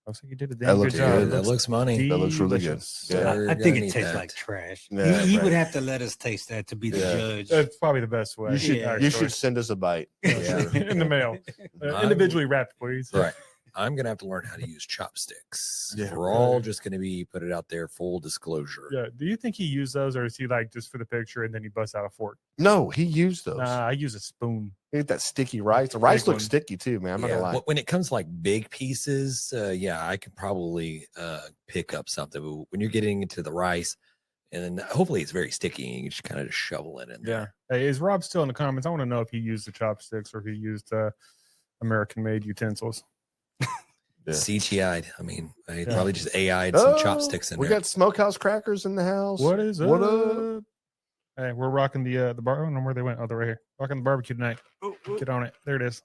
I was like, you did a damn good job. That looks money. That looks really good. Yeah. I think it tastes like trash. Yeah, he would have to let us taste that to be the judge. That's probably the best way. You should send us a bite in the mail, individually wrapped, please. Right. I'm gonna have to learn how to use chopsticks. Yeah, we're all just gonna put it out there, full disclosure. Yeah. Do you think he used those, or is he like just for the picture and then he busts out a fork? No, he used those. I use a spoon. Get that sticky rice. The rice looks sticky too, man. I'm not gonna lie. When it comes to like big pieces, I can probably pick up something. But when you're getting into the rice, and then hopefully it's very sticky, and you can just kind of just shovel it in there. Hey, is Rob still in the comments? I want to know if he used the chopsticks or if he used American-made utensils. CGI'd. I mean, I probably just AI'd some chopsticks in there. We got smokehouse crackers in the house. What is what up? Hey, we're rocking the bar. I don't know where they went. Oh, they're right here. Rocking the barbecue tonight. Get on it. There it is.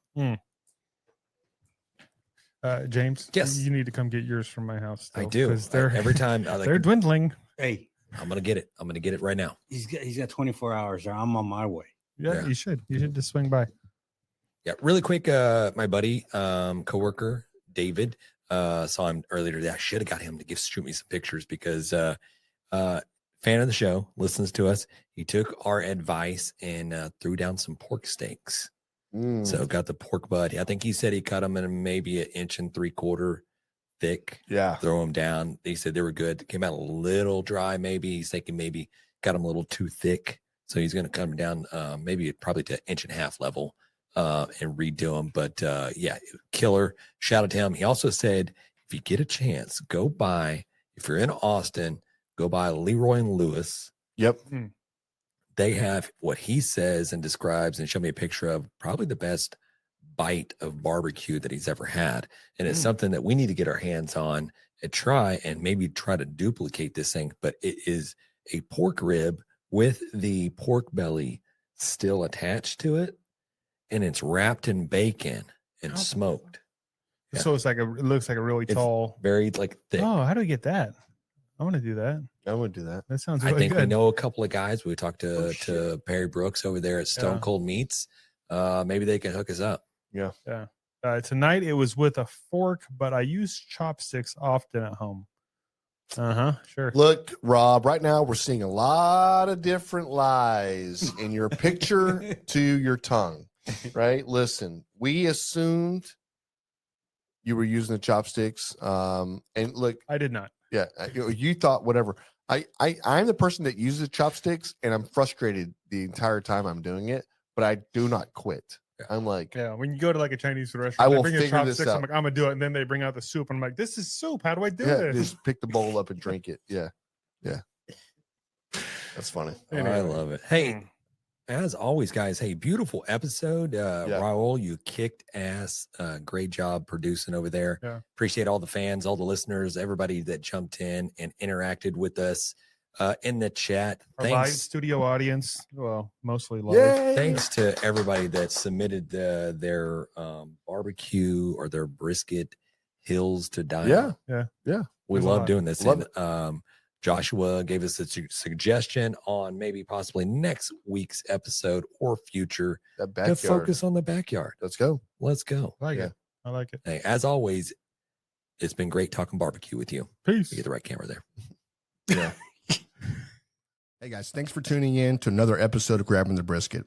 James, yes, you need to come get yours from my house. I do. Every time they're dwindling. Hey, I'm gonna get it. I'm gonna get it right now. He's got 24 hours. I'm on my way. Yeah, you should. You should just swing by. Yeah, really quick. My buddy, coworker David, Saw him earlier today. I should have got him to shoot me some pictures because fan of the show, listens to us. He took our advice and threw down some pork steaks. So got the pork butt. I think he said he cut them in maybe 1 3/4 inch thick. Yeah. Throw them down. He said they were good. Came out a little dry, maybe. He's thinking maybe got them a little too thick. So he's going to come down maybe probably to 1.5 inch level and redo them. But yeah, killer. Shout out to him. He also said, if you get a chance, go by, if you're in Austin, go by Leroy and Lewis. Yep. They have what he says and describes and show me a picture of probably the best bite of barbecue that he's ever had. And it's something that we need to get our hands on and try and maybe try to duplicate this thing. But it is a pork rib with the pork belly still attached to it. And it's wrapped in bacon and smoked. Yeah. So it looks like a really tall, very like thick. Oh, how do we get that? I want to do that. I would do that. That sounds I really think we good. know a couple of guys. We talked to Perry Brooks over there at Stone Cold Meats. Maybe they can hook us up. Yeah. Tonight it was with a fork, but I use chopsticks often at home. Sure. Look, Rob, right now we're seeing a lot of different lies in your picture to your tongue, right? Listen, we assumed you were using the chopsticks. And look, I did not. Yeah, you thought whatever. I'm the person that uses chopsticks, and I'm frustrated the entire time I'm doing it, but I do not quit. I'm like, when you go to like a Chinese food restaurant, I will they bring you figure this chopsticks. out. I'm like, I'm gonna do it, and then they bring out the soup, and I'm like, this is soup. How do I do this? Just pick the bowl up and drink it. Yeah, that's funny. I love it. Hey, as always, guys. Hey, beautiful episode. Raul, you kicked ass. Great job producing over there. Yeah. Appreciate all the fans, all the listeners, everybody that jumped in and interacted with us in the chat. Our live Thanks. studio audience. Well, mostly live. Yay. Thanks to everybody that submitted their barbecue or their brisket hills to die. Yeah. We There's a love lot. doing this. Love And Joshua gave us a suggestion on maybe possibly next week's episode or future That to backyard. focus on the backyard. Let's go. Let's go. I like it. Hey, as always, it's been great talking barbecue with you. Peace. You get the right camera there. Yeah. Hey guys, thanks for tuning in to another episode of Grabbing the Brisket.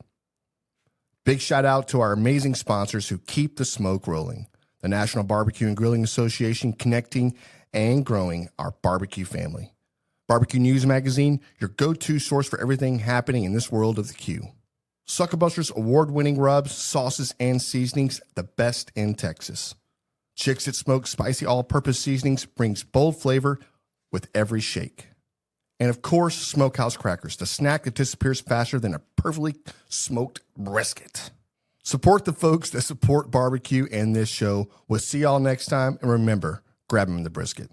Big shout out to our amazing sponsors who keep the smoke rolling. The National Barbecue and Grilling Association, connecting and growing our barbecue family. Barbecue News Magazine, your go-to source for everything happening in this world of the Q. SUCKLEBUSTERS award-winning rubs, sauces, and seasonings, the best in Texas. Chicks That Smoke Spicy All-Purpose Seasonings brings bold flavor with every shake. And of course, Smokehouse Crackers, the snack that disappears faster than a perfectly smoked brisket. Support the folks that support barbecue and this show. We'll see y'all next time. And remember, grab them in the brisket.